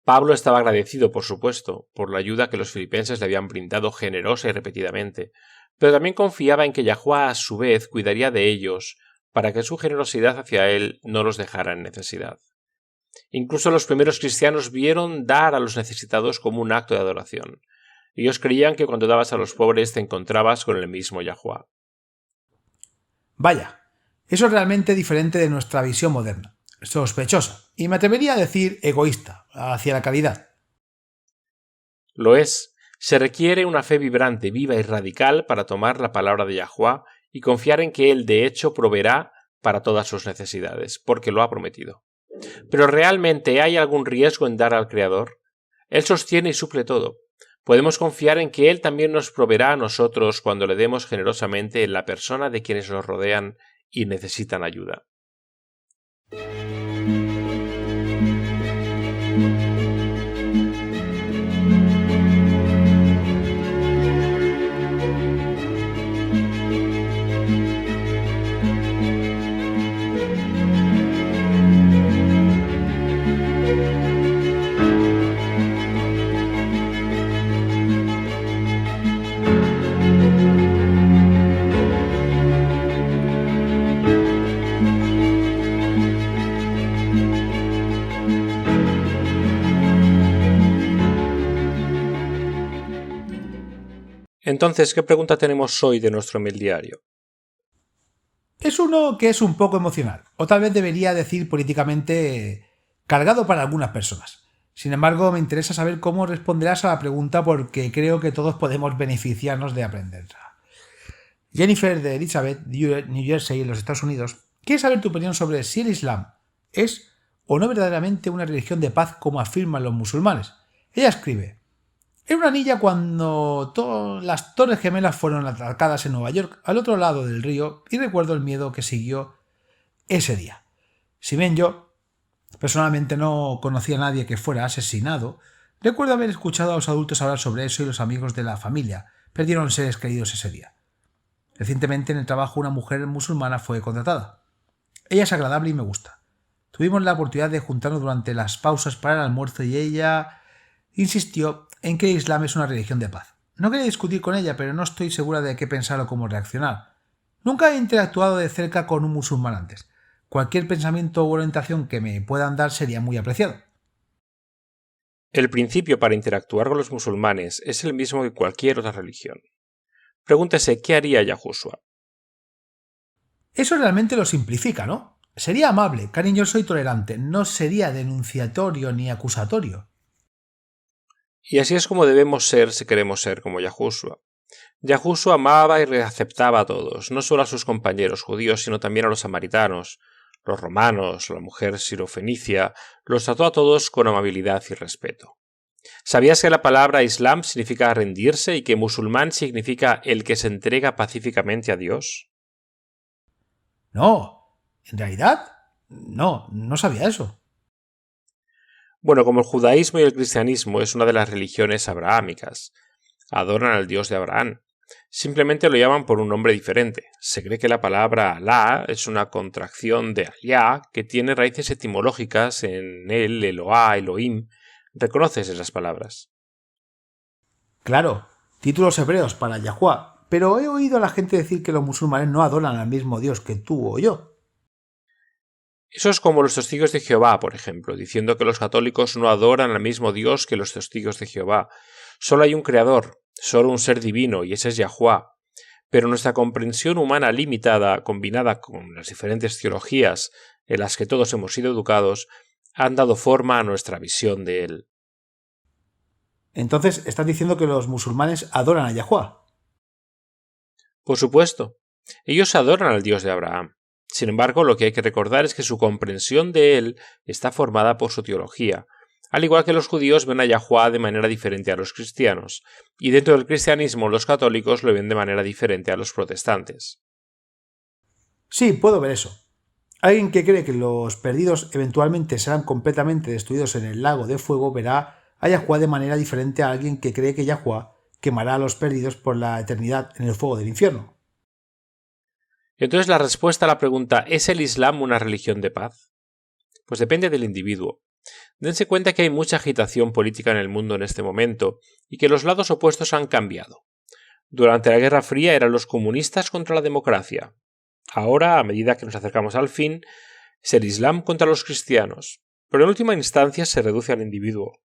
Pablo estaba agradecido, por supuesto, por la ayuda que los filipenses le habían brindado generosa y repetidamente, pero también confiaba en que Yahuwah a su vez cuidaría de ellos para que su generosidad hacia él no los dejara en necesidad. Incluso los primeros cristianos vieron dar a los necesitados como un acto de adoración. Ellos creían que cuando dabas a los pobres te encontrabas con el mismo Yahuwah. Vaya, eso es realmente diferente de nuestra visión moderna, sospechosa, y me atrevería a decir egoísta, hacia la caridad. Lo es. Se requiere una fe vibrante, viva y radical para tomar la palabra de Yahuwah y confiar en que Él de hecho proveerá para todas sus necesidades, porque lo ha prometido. Pero ¿realmente hay algún riesgo en dar al Creador? Él sostiene y suple todo. Podemos confiar en que Él también nos proveerá a nosotros cuando le demos generosamente en la persona de quienes nos rodean y necesitan ayuda. Entonces, ¿qué pregunta tenemos hoy de nuestro email diario? Es uno que es un poco emocional, o tal vez debería decir políticamente cargado para algunas personas. Sin embargo, me interesa saber cómo responderás a la pregunta porque creo que todos podemos beneficiarnos de aprenderla. Jennifer de Elizabeth, New Jersey, en los Estados Unidos, quiere saber tu opinión sobre si el Islam es o no verdaderamente una religión de paz como afirman los musulmanes. Ella escribe: «Era una niña cuando las Torres Gemelas fueron atacadas en Nueva York, al otro lado del río, y recuerdo el miedo que siguió ese día. Si bien yo personalmente no conocía a nadie que fuera asesinado, recuerdo haber escuchado a los adultos hablar sobre eso y los amigos de la familia perdieron seres queridos ese día. Recientemente en el trabajo una mujer musulmana fue contratada. Ella es agradable y me gusta. Tuvimos la oportunidad de juntarnos durante las pausas para el almuerzo y ella insistió en que el Islam es una religión de paz. No quería discutir con ella, pero no estoy segura de qué pensar o cómo reaccionar. Nunca he interactuado de cerca con un musulmán antes. Cualquier pensamiento u orientación que me puedan dar sería muy apreciado. El principio para interactuar con los musulmanes es el mismo que cualquier otra religión. Pregúntese qué haría Yahushua. Eso realmente lo simplifica, ¿no? Sería amable, cariñoso y tolerante, no sería denunciatorio ni acusatorio. Y así es como debemos ser si queremos ser como Yahushua. Yahushua amaba y aceptaba a todos, no solo a sus compañeros judíos, sino también a los samaritanos, los romanos, la mujer sirofenicia, los trató a todos con amabilidad y respeto. ¿Sabías que la palabra Islam significa rendirse y que musulmán significa el que se entrega pacíficamente a Dios? No, en realidad, no sabía eso. Bueno, como el judaísmo y el cristianismo es una de las religiones abrahámicas, adoran al Dios de Abraham. Simplemente lo llaman por un nombre diferente. Se cree que la palabra Alá es una contracción de Alá que tiene raíces etimológicas en el, Eloá, Elohim. ¿Reconoces esas palabras? Claro, títulos hebreos para Yahuwah, pero he oído a la gente decir que los musulmanes no adoran al mismo Dios que tú o yo. Eso es como los testigos de Jehová, por ejemplo, diciendo que los católicos no adoran al mismo Dios que los testigos de Jehová. Solo hay un creador, solo un ser divino, y ese es Yahuwah. Pero nuestra comprensión humana limitada, combinada con las diferentes teologías en las que todos hemos sido educados, han dado forma a nuestra visión de él. Entonces, estás diciendo que los musulmanes adoran a Yahuwah. Por supuesto, ellos adoran al Dios de Abraham. Sin embargo, lo que hay que recordar es que su comprensión de él está formada por su teología, al igual que los judíos ven a Yahuwah de manera diferente a los cristianos, y dentro del cristianismo los católicos lo ven de manera diferente a los protestantes. Sí, puedo ver eso. Alguien que cree que los perdidos eventualmente serán completamente destruidos en el lago de fuego verá a Yahuwah de manera diferente a alguien que cree que Yahuwah quemará a los perdidos por la eternidad en el fuego del infierno. Entonces la respuesta a la pregunta ¿es el Islam una religión de paz? Pues depende del individuo. Dense cuenta que hay mucha agitación política en el mundo en este momento y que los lados opuestos han cambiado. Durante la Guerra Fría eran los comunistas contra la democracia. Ahora, a medida que nos acercamos al fin, es el Islam contra los cristianos. Pero en última instancia se reduce al individuo.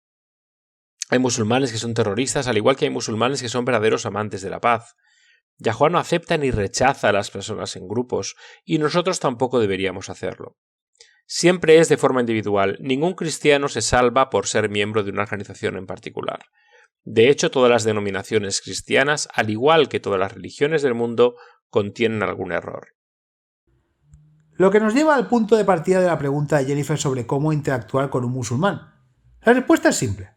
Hay musulmanes que son terroristas, al igual que hay musulmanes que son verdaderos amantes de la paz. Yahuwah no acepta ni rechaza a las personas en grupos, y nosotros tampoco deberíamos hacerlo. Siempre es de forma individual, ningún cristiano se salva por ser miembro de una organización en particular. De hecho, todas las denominaciones cristianas, al igual que todas las religiones del mundo, contienen algún error. Lo que nos lleva al punto de partida de la pregunta de Jennifer sobre cómo interactuar con un musulmán. La respuesta es simple.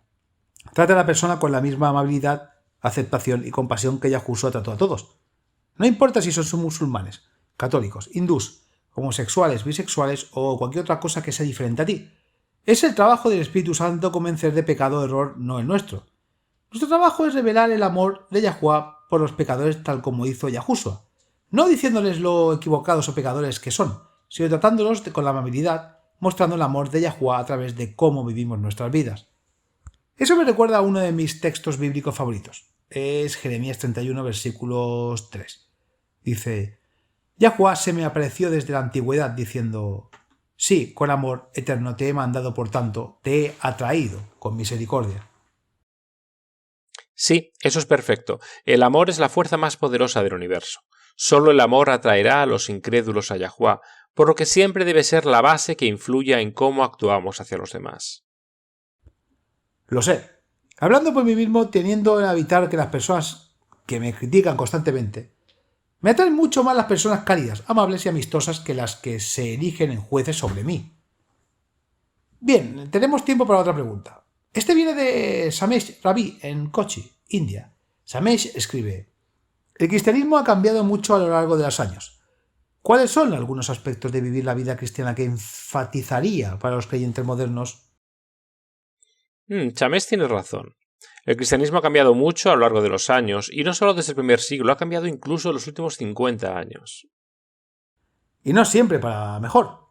Trata a la persona con la misma amabilidad, aceptación y compasión que Yahushua trató a todos. No importa si son musulmanes, católicos, hindús, homosexuales, bisexuales o cualquier otra cosa que sea diferente a ti. Es el trabajo del Espíritu Santo convencer de pecado o error, no el nuestro. Nuestro trabajo es revelar el amor de Yahuwah por los pecadores tal como hizo Yahushua, no diciéndoles lo equivocados o pecadores que son, sino tratándolos con la amabilidad, mostrando el amor de Yahuwah a través de cómo vivimos nuestras vidas. Eso me recuerda a uno de mis textos bíblicos favoritos. Es Jeremías 31, versículos 3. Dice: Yahuwah se me apareció desde la antigüedad diciendo: sí, con amor eterno te he mandado, por tanto, te he atraído con misericordia. Sí, eso es perfecto. El amor es la fuerza más poderosa del universo. Solo el amor atraerá a los incrédulos a Yahuwah, por lo que siempre debe ser la base que influya en cómo actuamos hacia los demás. Lo sé. Hablando por mí mismo, teniendo en evitar que las personas que me critican constantemente, me atraen mucho más las personas cálidas, amables y amistosas que las que se erigen en jueces sobre mí. Bien, tenemos tiempo para otra pregunta. Este viene de Samesh Ravi en Kochi, India. Samesh escribe: el cristianismo ha cambiado mucho a lo largo de los años. ¿Cuáles son algunos aspectos de vivir la vida cristiana que enfatizaría para los creyentes modernos? Chamés tiene razón. El cristianismo ha cambiado mucho a lo largo de los años, y no solo desde el primer siglo, ha cambiado incluso en los últimos 50 años. Y no siempre para mejor.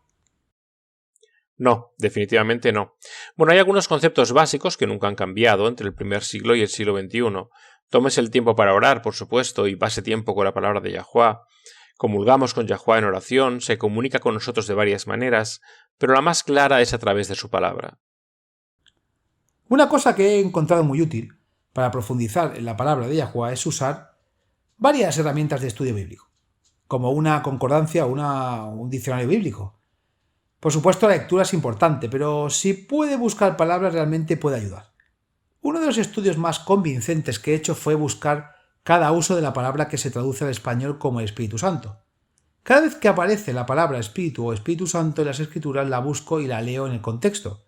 No, definitivamente no. Bueno, hay algunos conceptos básicos que nunca han cambiado entre el primer siglo y el siglo XXI. Tómese el tiempo para orar, por supuesto, y pase tiempo con la palabra de Yahuwá. Comulgamos con Yahuwá en oración, se comunica con nosotros de varias maneras, pero la más clara es a través de su palabra. Una cosa que he encontrado muy útil para profundizar en la palabra de Yahuwá es usar varias herramientas de estudio bíblico, como una concordancia o un diccionario bíblico. Por supuesto, la lectura es importante, pero si puede buscar palabras realmente puede ayudar. Uno de los estudios más convincentes que he hecho fue buscar cada uso de la palabra que se traduce al español como el Espíritu Santo. Cada vez que aparece la palabra Espíritu o Espíritu Santo en las Escrituras la busco y la leo en el contexto.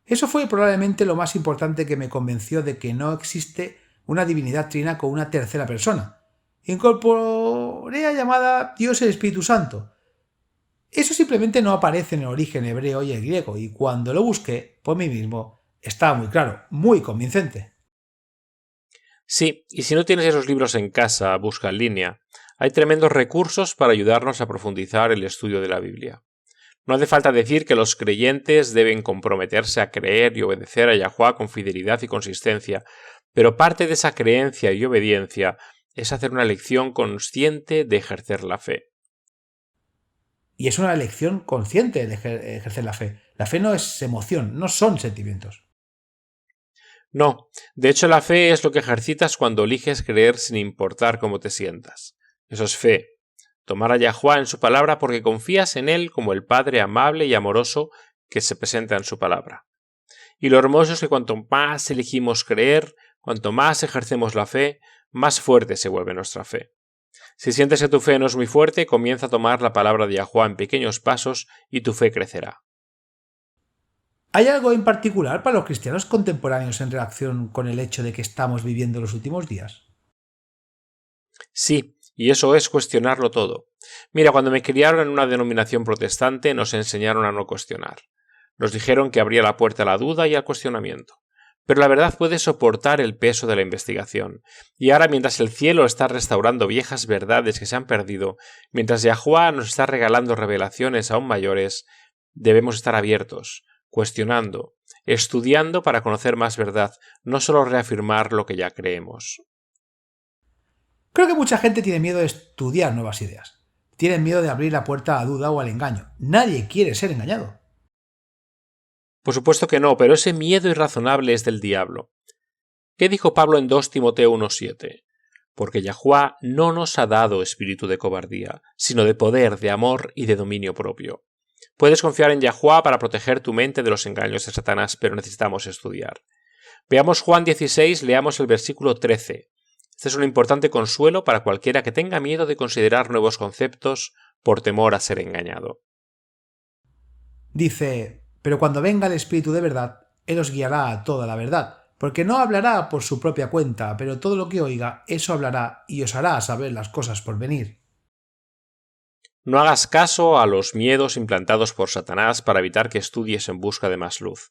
Eso fue probablemente lo más importante que me convenció de que no existe una divinidad trina con una tercera persona. Incorporé a llamada Dios el Espíritu Santo. Eso simplemente no aparece en el origen hebreo y el griego, y cuando lo busqué por mí mismo estaba muy claro, muy convincente. Sí, y si no tienes esos libros en casa, busca en línea. Hay tremendos recursos para ayudarnos a profundizar el estudio de la Biblia. No hace falta decir que los creyentes deben comprometerse a creer y obedecer a Yahuwá con fidelidad y consistencia, pero parte de esa creencia y obediencia es hacer una elección consciente de ejercer la fe. Y es una elección consciente de ejercer la fe. La fe no es emoción, no son sentimientos. No, de hecho la fe es lo que ejercitas cuando eliges creer sin importar cómo te sientas. Eso es fe. Tomar a Yahuwá en su palabra porque confías en él como el Padre amable y amoroso que se presenta en su palabra. Y lo hermoso es que cuanto más elegimos creer, cuanto más ejercemos la fe, más fuerte se vuelve nuestra fe. Si sientes que tu fe no es muy fuerte, comienza a tomar la palabra de Yahuwá en pequeños pasos y tu fe crecerá. ¿Hay algo en particular para los cristianos contemporáneos en relación con el hecho de que estamos viviendo los últimos días? Sí, y eso es cuestionarlo todo. Mira, cuando me criaron en una denominación protestante nos enseñaron a no cuestionar. Nos dijeron que abría la puerta a la duda y al cuestionamiento. Pero la verdad puede soportar el peso de la investigación. Y ahora, mientras el cielo está restaurando viejas verdades que se han perdido, mientras Yahuwá nos está regalando revelaciones aún mayores, debemos estar abiertos, cuestionando, estudiando para conocer más verdad, no solo reafirmar lo que ya creemos. Creo que mucha gente tiene miedo de estudiar nuevas ideas. Tienen miedo de abrir la puerta a la duda o al engaño. Nadie quiere ser engañado. Por supuesto que no, pero ese miedo irrazonable es del diablo. ¿Qué dijo Pablo en 2 Timoteo 1:7? Porque Yahuwá no nos ha dado espíritu de cobardía, sino de poder, de amor y de dominio propio. Puedes confiar en Yahuwá para proteger tu mente de los engaños de Satanás, pero necesitamos estudiar. Veamos Juan 16, leamos el versículo 13. Este es un importante consuelo para cualquiera que tenga miedo de considerar nuevos conceptos por temor a ser engañado. Dice: pero cuando venga el Espíritu de verdad, Él os guiará a toda la verdad, porque no hablará por su propia cuenta, pero todo lo que oiga, eso hablará y os hará saber las cosas por venir. No hagas caso a los miedos implantados por Satanás para evitar que estudies en busca de más luz.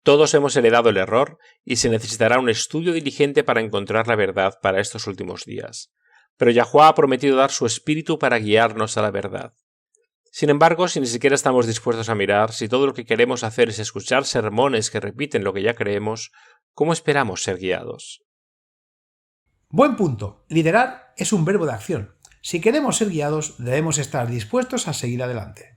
Todos hemos heredado el error y se necesitará un estudio diligente para encontrar la verdad para estos últimos días. Pero Yahuwá ha prometido dar su espíritu para guiarnos a la verdad. Sin embargo, si ni siquiera estamos dispuestos a mirar, si todo lo que queremos hacer es escuchar sermones que repiten lo que ya creemos, ¿cómo esperamos ser guiados? Buen punto. Liderar es un verbo de acción. Si queremos ser guiados, debemos estar dispuestos a seguir adelante.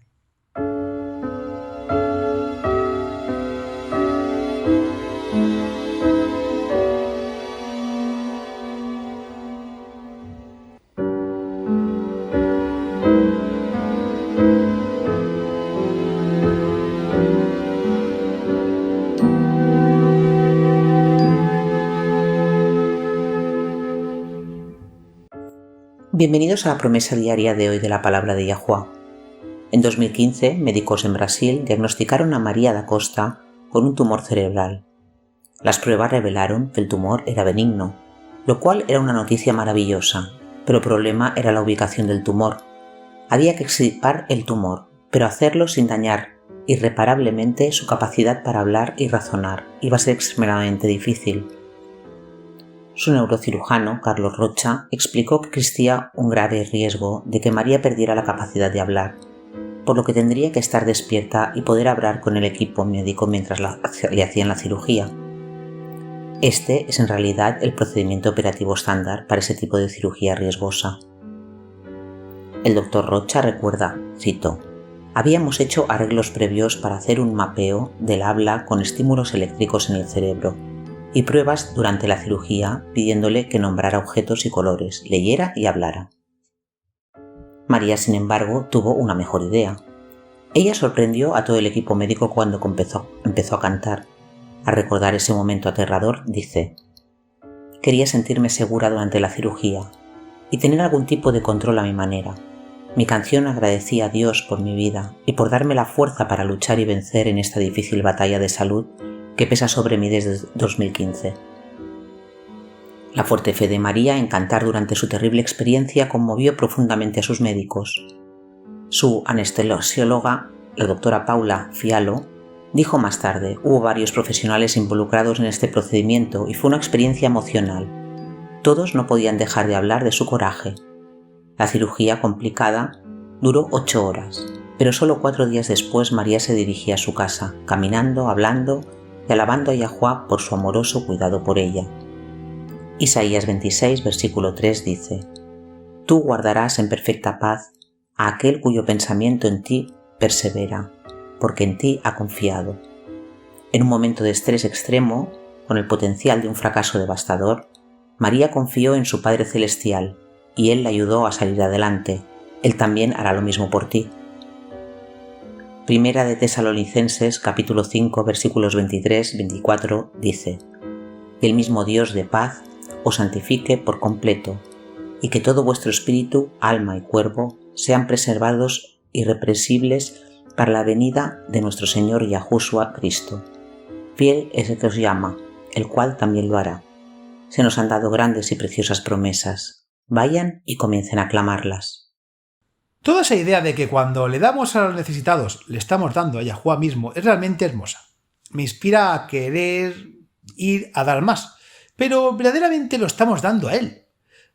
Bienvenidos a la promesa diaria de hoy de la palabra de Yahuwá. En 2015, médicos en Brasil diagnosticaron a María da Costa con un tumor cerebral. Las pruebas revelaron que el tumor era benigno, lo cual era una noticia maravillosa, pero el problema era la ubicación del tumor. Había que extirpar el tumor, pero hacerlo sin dañar irreparablemente su capacidad para hablar y razonar. Iba a ser extremadamente difícil. Su neurocirujano, Carlos Rocha, explicó que existía un grave riesgo de que María perdiera la capacidad de hablar, por lo que tendría que estar despierta y poder hablar con el equipo médico mientras le hacían la cirugía. Este es en realidad el procedimiento operativo estándar para ese tipo de cirugía riesgosa. El doctor Rocha recuerda, cito: «Habíamos hecho arreglos previos para hacer un mapeo del habla con estímulos eléctricos en el cerebro y pruebas durante la cirugía pidiéndole que nombrara objetos y colores, leyera y hablara». María, sin embargo, tuvo una mejor idea. Ella sorprendió a todo el equipo médico cuando empezó a cantar. Al recordar ese momento aterrador, dice: «Quería sentirme segura durante la cirugía y tener algún tipo de control a mi manera. Mi canción agradecía a Dios por mi vida y por darme la fuerza para luchar y vencer en esta difícil batalla de salud que pesa sobre mí desde 2015. La fuerte fe de María en cantar durante su terrible experiencia conmovió profundamente a sus médicos. Su anestesióloga, la doctora Paula Fialo, dijo más tarde: «Hubo varios profesionales involucrados en este procedimiento y fue una experiencia emocional. Todos no podían dejar de hablar de su coraje. La cirugía complicada duró 8 horas, pero solo 4 días después María se dirigía a su casa, caminando, hablando y alabando a Yahuwá por su amoroso cuidado por ella». Isaías 26, versículo 3 dice: «Tú guardarás en perfecta paz a aquel cuyo pensamiento en ti persevera, porque en ti ha confiado». En un momento de estrés extremo, con el potencial de un fracaso devastador, María confió en su Padre Celestial y Él la ayudó a salir adelante. Él también hará lo mismo por ti. Primera de Tesalonicenses, capítulo 5, versículos 23-24 dice: «Y el mismo Dios de paz os santifique por completo, y que todo vuestro espíritu, alma y cuerpo sean preservados irrepresibles para la venida de nuestro Señor Yahushua Cristo. Fiel es el que os llama, el cual también lo hará. Se nos han dado grandes y preciosas promesas. Vayan y comiencen a clamarlas». Toda esa idea de que cuando le damos a los necesitados le estamos dando a Yahuwá mismo es realmente hermosa. Me inspira a querer ir a dar más, pero verdaderamente lo estamos dando a Él.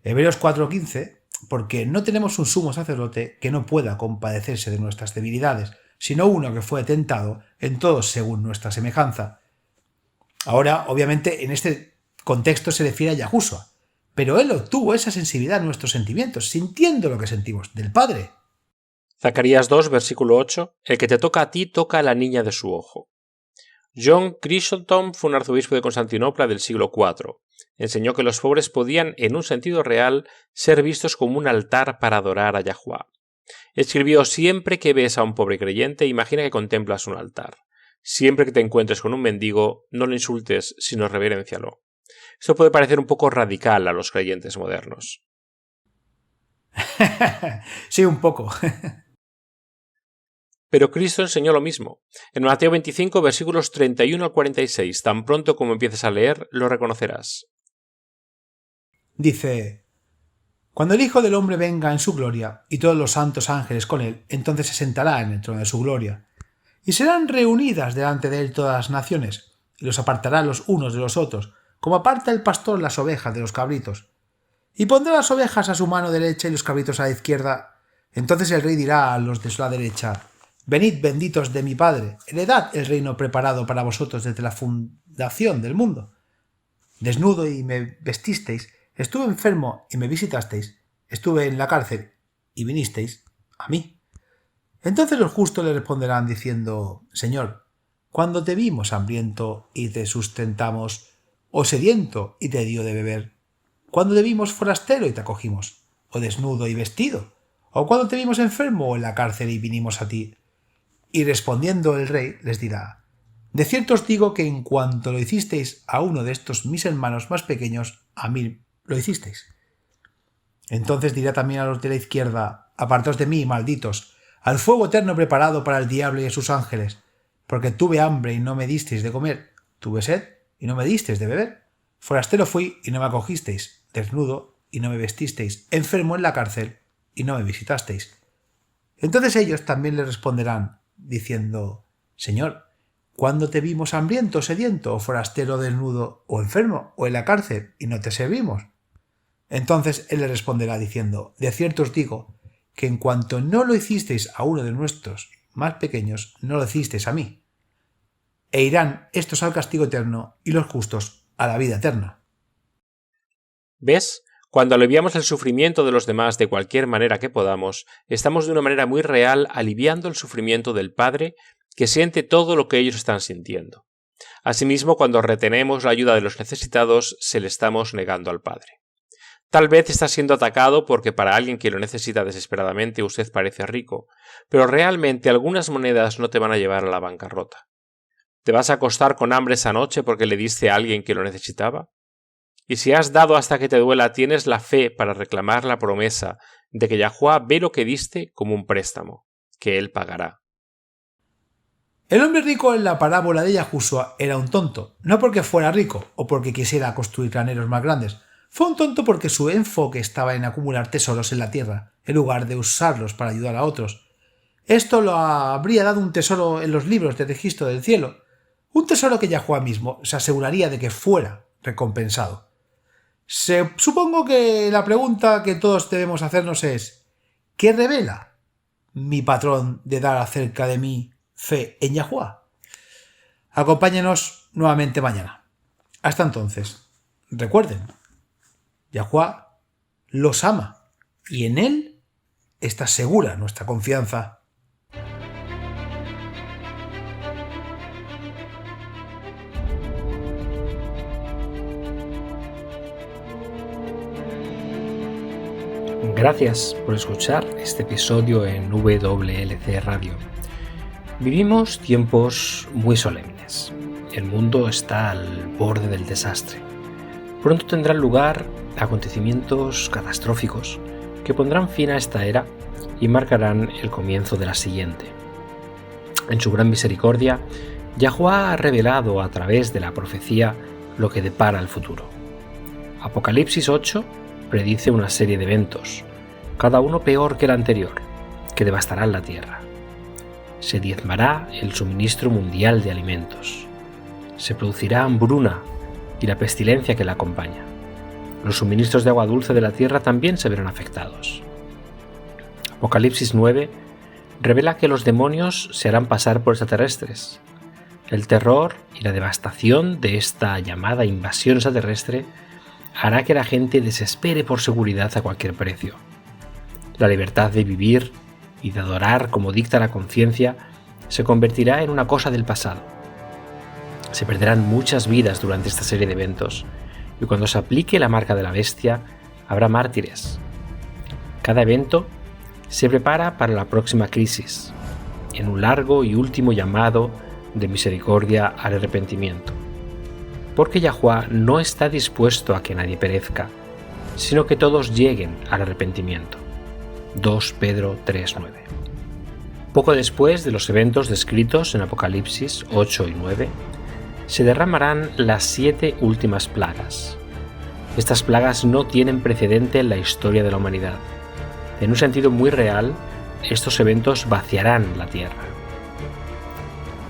Hebreos 4:15, porque no tenemos un sumo sacerdote que no pueda compadecerse de nuestras debilidades, sino uno que fue tentado en todo según nuestra semejanza. Ahora, obviamente, en este contexto se refiere a Yahushua, pero Él obtuvo esa sensibilidad a nuestros sentimientos, sintiendo lo que sentimos del Padre. Zacarías 2, versículo 8: «El que te toca a ti toca a la niña de su ojo». John Chrysostom fue un arzobispo de Constantinopla del siglo IV. Enseñó que los pobres podían, en un sentido real, ser vistos como un altar para adorar a Yahuwá. Escribió: «Siempre que ves a un pobre creyente, imagina que contemplas un altar. Siempre que te encuentres con un mendigo, no lo insultes, sino reveréncialo». Esto puede parecer un poco radical a los creyentes modernos. Sí, un poco. Pero Cristo enseñó lo mismo. En Mateo 25, versículos 31 al 46, tan pronto como empieces a leer, lo reconocerás. Dice: «Cuando el Hijo del Hombre venga en su gloria, y todos los santos ángeles con él, entonces se sentará en el trono de su gloria. Y serán reunidas delante de él todas las naciones, y los apartará los unos de los otros, como aparta el pastor las ovejas de los cabritos. Y pondrá las ovejas a su mano derecha y los cabritos a la izquierda. Entonces el rey dirá a los de la derecha: Venid, benditos de mi Padre, heredad el reino preparado para vosotros desde la fundación del mundo. Desnudo y me vestisteis, estuve enfermo y me visitasteis, estuve en la cárcel y vinisteis a mí». Entonces los justos le responderán diciendo: Señor, cuando te vimos hambriento y te sustentamos, o sediento y te dio de beber, cuando te vimos forastero y te acogimos, o desnudo y vestido, o cuando te vimos enfermo o en la cárcel y vinimos a ti. Y respondiendo el rey les dirá: de cierto os digo que en cuanto lo hicisteis a uno de estos mis hermanos más pequeños, a mí lo hicisteis. Entonces dirá también a los de la izquierda: apartaos de mí, malditos, al fuego eterno preparado para el diablo y sus ángeles, porque tuve hambre y no me disteis de comer, tuve sed y no me disteis de beber, forastero fui y no me acogisteis, desnudo y no me vestisteis, enfermo en la cárcel y no me visitasteis. Entonces ellos también le responderán, diciendo: Señor, ¿cuándo te vimos hambriento, sediento, o forastero, desnudo, o enfermo, o en la cárcel, y no te servimos? Entonces él le responderá diciendo: de cierto os digo, que en cuanto no lo hicisteis a uno de nuestros más pequeños, no lo hicisteis a mí. E irán estos al castigo eterno, y los justos a la vida eterna. ¿Ves? Cuando aliviamos el sufrimiento de los demás de cualquier manera que podamos, estamos de una manera muy real aliviando el sufrimiento del Padre que siente todo lo que ellos están sintiendo. Asimismo, cuando retenemos la ayuda de los necesitados, se le estamos negando al Padre. Tal vez está siendo atacado porque para alguien que lo necesita desesperadamente usted parece rico, pero realmente algunas monedas no te van a llevar a la bancarrota. ¿Te vas a acostar con hambre esa noche porque le diste a alguien que lo necesitaba? Y si has dado hasta que te duela, tienes la fe para reclamar la promesa de que Yahuwah ve lo que diste como un préstamo, que él pagará. El hombre rico en la parábola de Yahushua era un tonto, no porque fuera rico o porque quisiera construir graneros más grandes. Fue un tonto porque su enfoque estaba en acumular tesoros en la tierra, en lugar de usarlos para ayudar a otros. Esto lo habría dado un tesoro en los libros de registro del cielo, un tesoro que Yahuwah mismo se aseguraría de que fuera recompensado. Supongo que la pregunta que todos debemos hacernos es: ¿qué revela mi patrón de dar acerca de mi fe en Yahuwah? Acompáñenos nuevamente mañana. Hasta entonces, recuerden, Yahuwah los ama y en él está segura nuestra confianza. Gracias por escuchar este episodio en WLC Radio. Vivimos tiempos muy solemnes. El mundo está al borde del desastre. Pronto tendrán lugar acontecimientos catastróficos que pondrán fin a esta era y marcarán el comienzo de la siguiente. En su gran misericordia, Yahuwah ha revelado a través de la profecía lo que depara el futuro. Apocalipsis 8 predice una serie de eventos, cada uno peor que el anterior, que devastarán la tierra. Se diezmará el suministro mundial de alimentos. Se producirá hambruna y la pestilencia que la acompaña. Los suministros de agua dulce de la tierra también se verán afectados. Apocalipsis 9 revela que los demonios se harán pasar por extraterrestres. El terror y la devastación de esta llamada invasión extraterrestre hará que la gente desespere por seguridad a cualquier precio. La libertad de vivir y de adorar como dicta la conciencia se convertirá en una cosa del pasado. Se perderán muchas vidas durante esta serie de eventos, y cuando se aplique la marca de la bestia, habrá mártires. Cada evento se prepara para la próxima crisis, en un largo y último llamado de misericordia al arrepentimiento. Porque Yahuwah no está dispuesto a que nadie perezca, sino que todos lleguen al arrepentimiento. 2 Pedro 3:9. Poco después de los eventos descritos en Apocalipsis 8 y 9, se derramarán las 7 últimas plagas. Estas plagas no tienen precedente en la historia de la humanidad. En un sentido muy real, estos eventos vaciarán la tierra.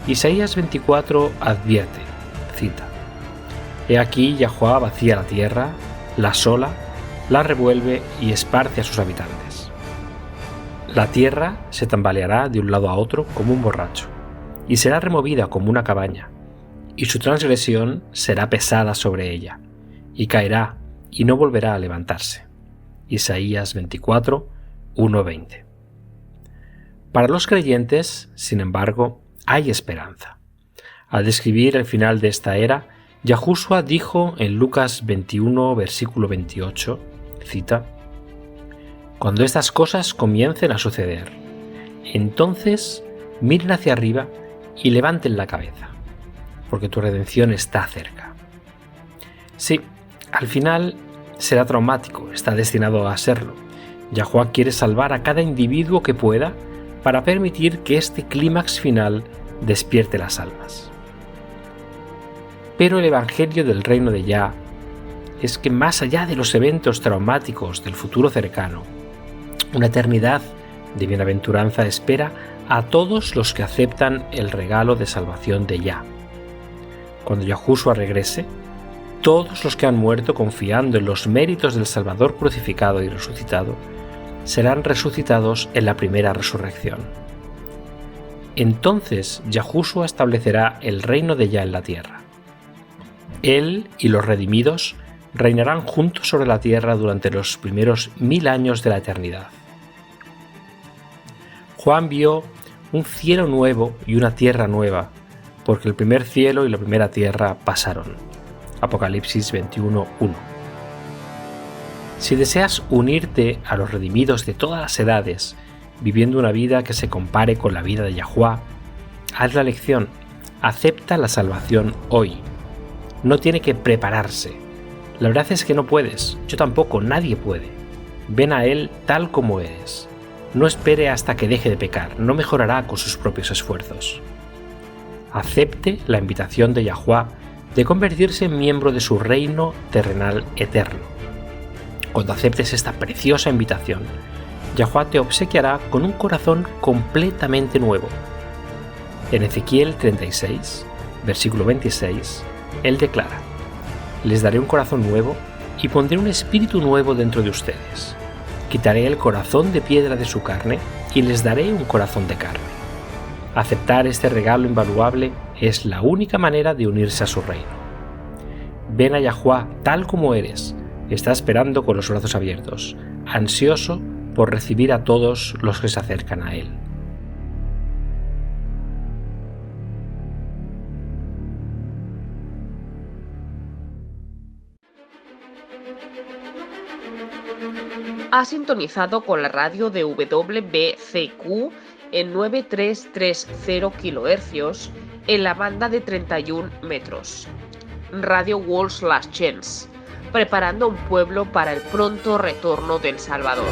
Isaías 24 advierte, cita: He aquí Yahuwah vacía la tierra, la asola, la revuelve y esparce a sus habitantes. La tierra se tambaleará de un lado a otro como un borracho, y será removida como una cabaña, y su transgresión será pesada sobre ella, y caerá, y no volverá a levantarse. Isaías 24, 1-20. Para los creyentes, sin embargo, hay esperanza. Al describir el final de esta era, Yahushua dijo en Lucas 21, versículo 28, cita: Cuando estas cosas comiencen a suceder, entonces miren hacia arriba y levanten la cabeza, porque tu redención está cerca. Sí, al final será traumático, está destinado a serlo. Yahuwah quiere salvar a cada individuo que pueda para permitir que este clímax final despierte las almas. Pero el evangelio del reino de Yah es que más allá de los eventos traumáticos del futuro cercano, una eternidad de bienaventuranza espera a todos los que aceptan el regalo de salvación de Yah. Cuando Yahushua regrese, todos los que han muerto confiando en los méritos del Salvador crucificado y resucitado serán resucitados en la primera resurrección. Entonces Yahushua establecerá el reino de Yah en la tierra. Él y los redimidos reinarán juntos sobre la tierra durante los primeros 1000 años de la eternidad. Juan vio un cielo nuevo y una tierra nueva, porque el primer cielo y la primera tierra pasaron. Apocalipsis 21:1. Si deseas unirte a los redimidos de todas las edades, viviendo una vida que se compare con la vida de Yahuwah, haz la elección, acepta la salvación hoy. No tiene que prepararse. La verdad es que no puedes, yo tampoco, nadie puede. Ven a Él tal como eres. No espere hasta que deje de pecar, no mejorará con sus propios esfuerzos. Acepte la invitación de Yahuwah de convertirse en miembro de su reino terrenal eterno. Cuando aceptes esta preciosa invitación, Yahuwah te obsequiará con un corazón completamente nuevo. En Ezequiel 36, versículo 26, Él declara: les daré un corazón nuevo y pondré un espíritu nuevo dentro de ustedes. Quitaré el corazón de piedra de su carne y les daré un corazón de carne. Aceptar este regalo invaluable es la única manera de unirse a su reino. Ven a Yahuwah tal como eres. Está esperando con los brazos abiertos, ansioso por recibir a todos los que se acercan a Él. Ha sintonizado con la radio de WBCQ en 9330 kHz en la banda de 31 metros. Radio World's Last Chance, preparando un pueblo para el pronto retorno del Salvador.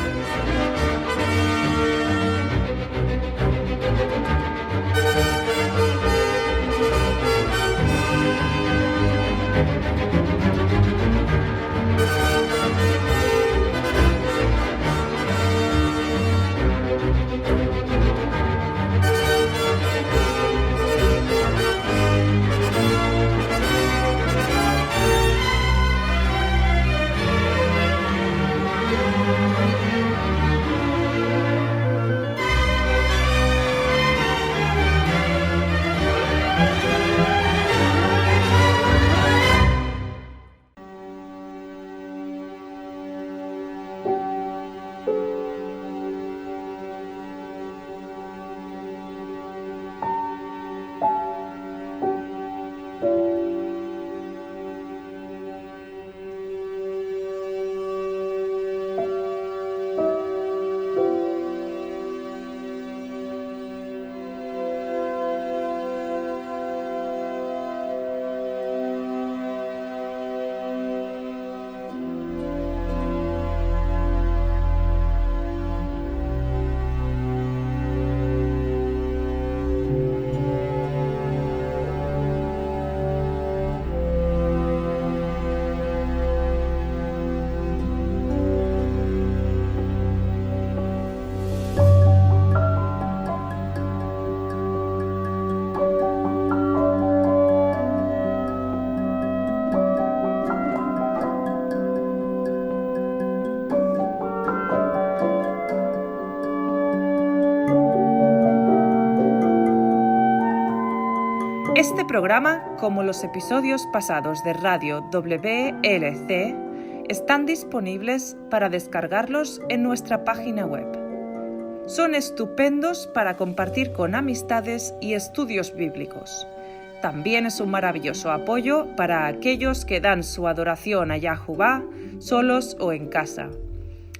Este programa, como los episodios pasados de Radio WLC, están disponibles para descargarlos en nuestra página web. Son estupendos para compartir con amistades y estudios bíblicos. También es un maravilloso apoyo para aquellos que dan su adoración a Yahuwah solos o en casa.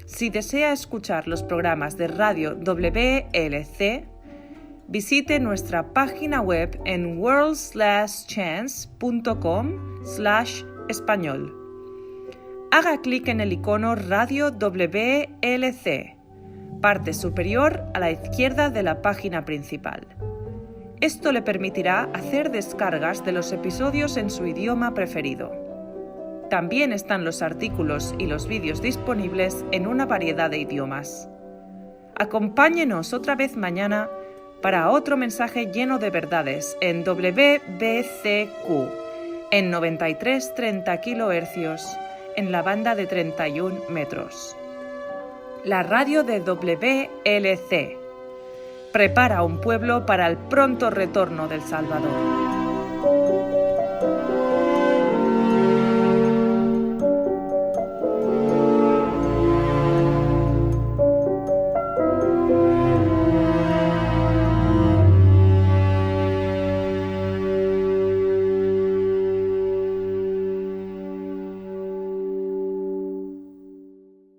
Si desea escuchar los programas de Radio WLC, visite nuestra página web en worldslastchance.com/español. Haga clic en el icono Radio WLC, parte superior a la izquierda de la página principal. Esto le permitirá hacer descargas de los episodios en su idioma preferido. También están los artículos y los vídeos disponibles en una variedad de idiomas. Acompáñenos otra vez mañana para otro mensaje lleno de verdades en WBCQ, en 9330 kHz, en la banda de 31 metros. La radio de WLC prepara un pueblo para el pronto retorno del Salvador.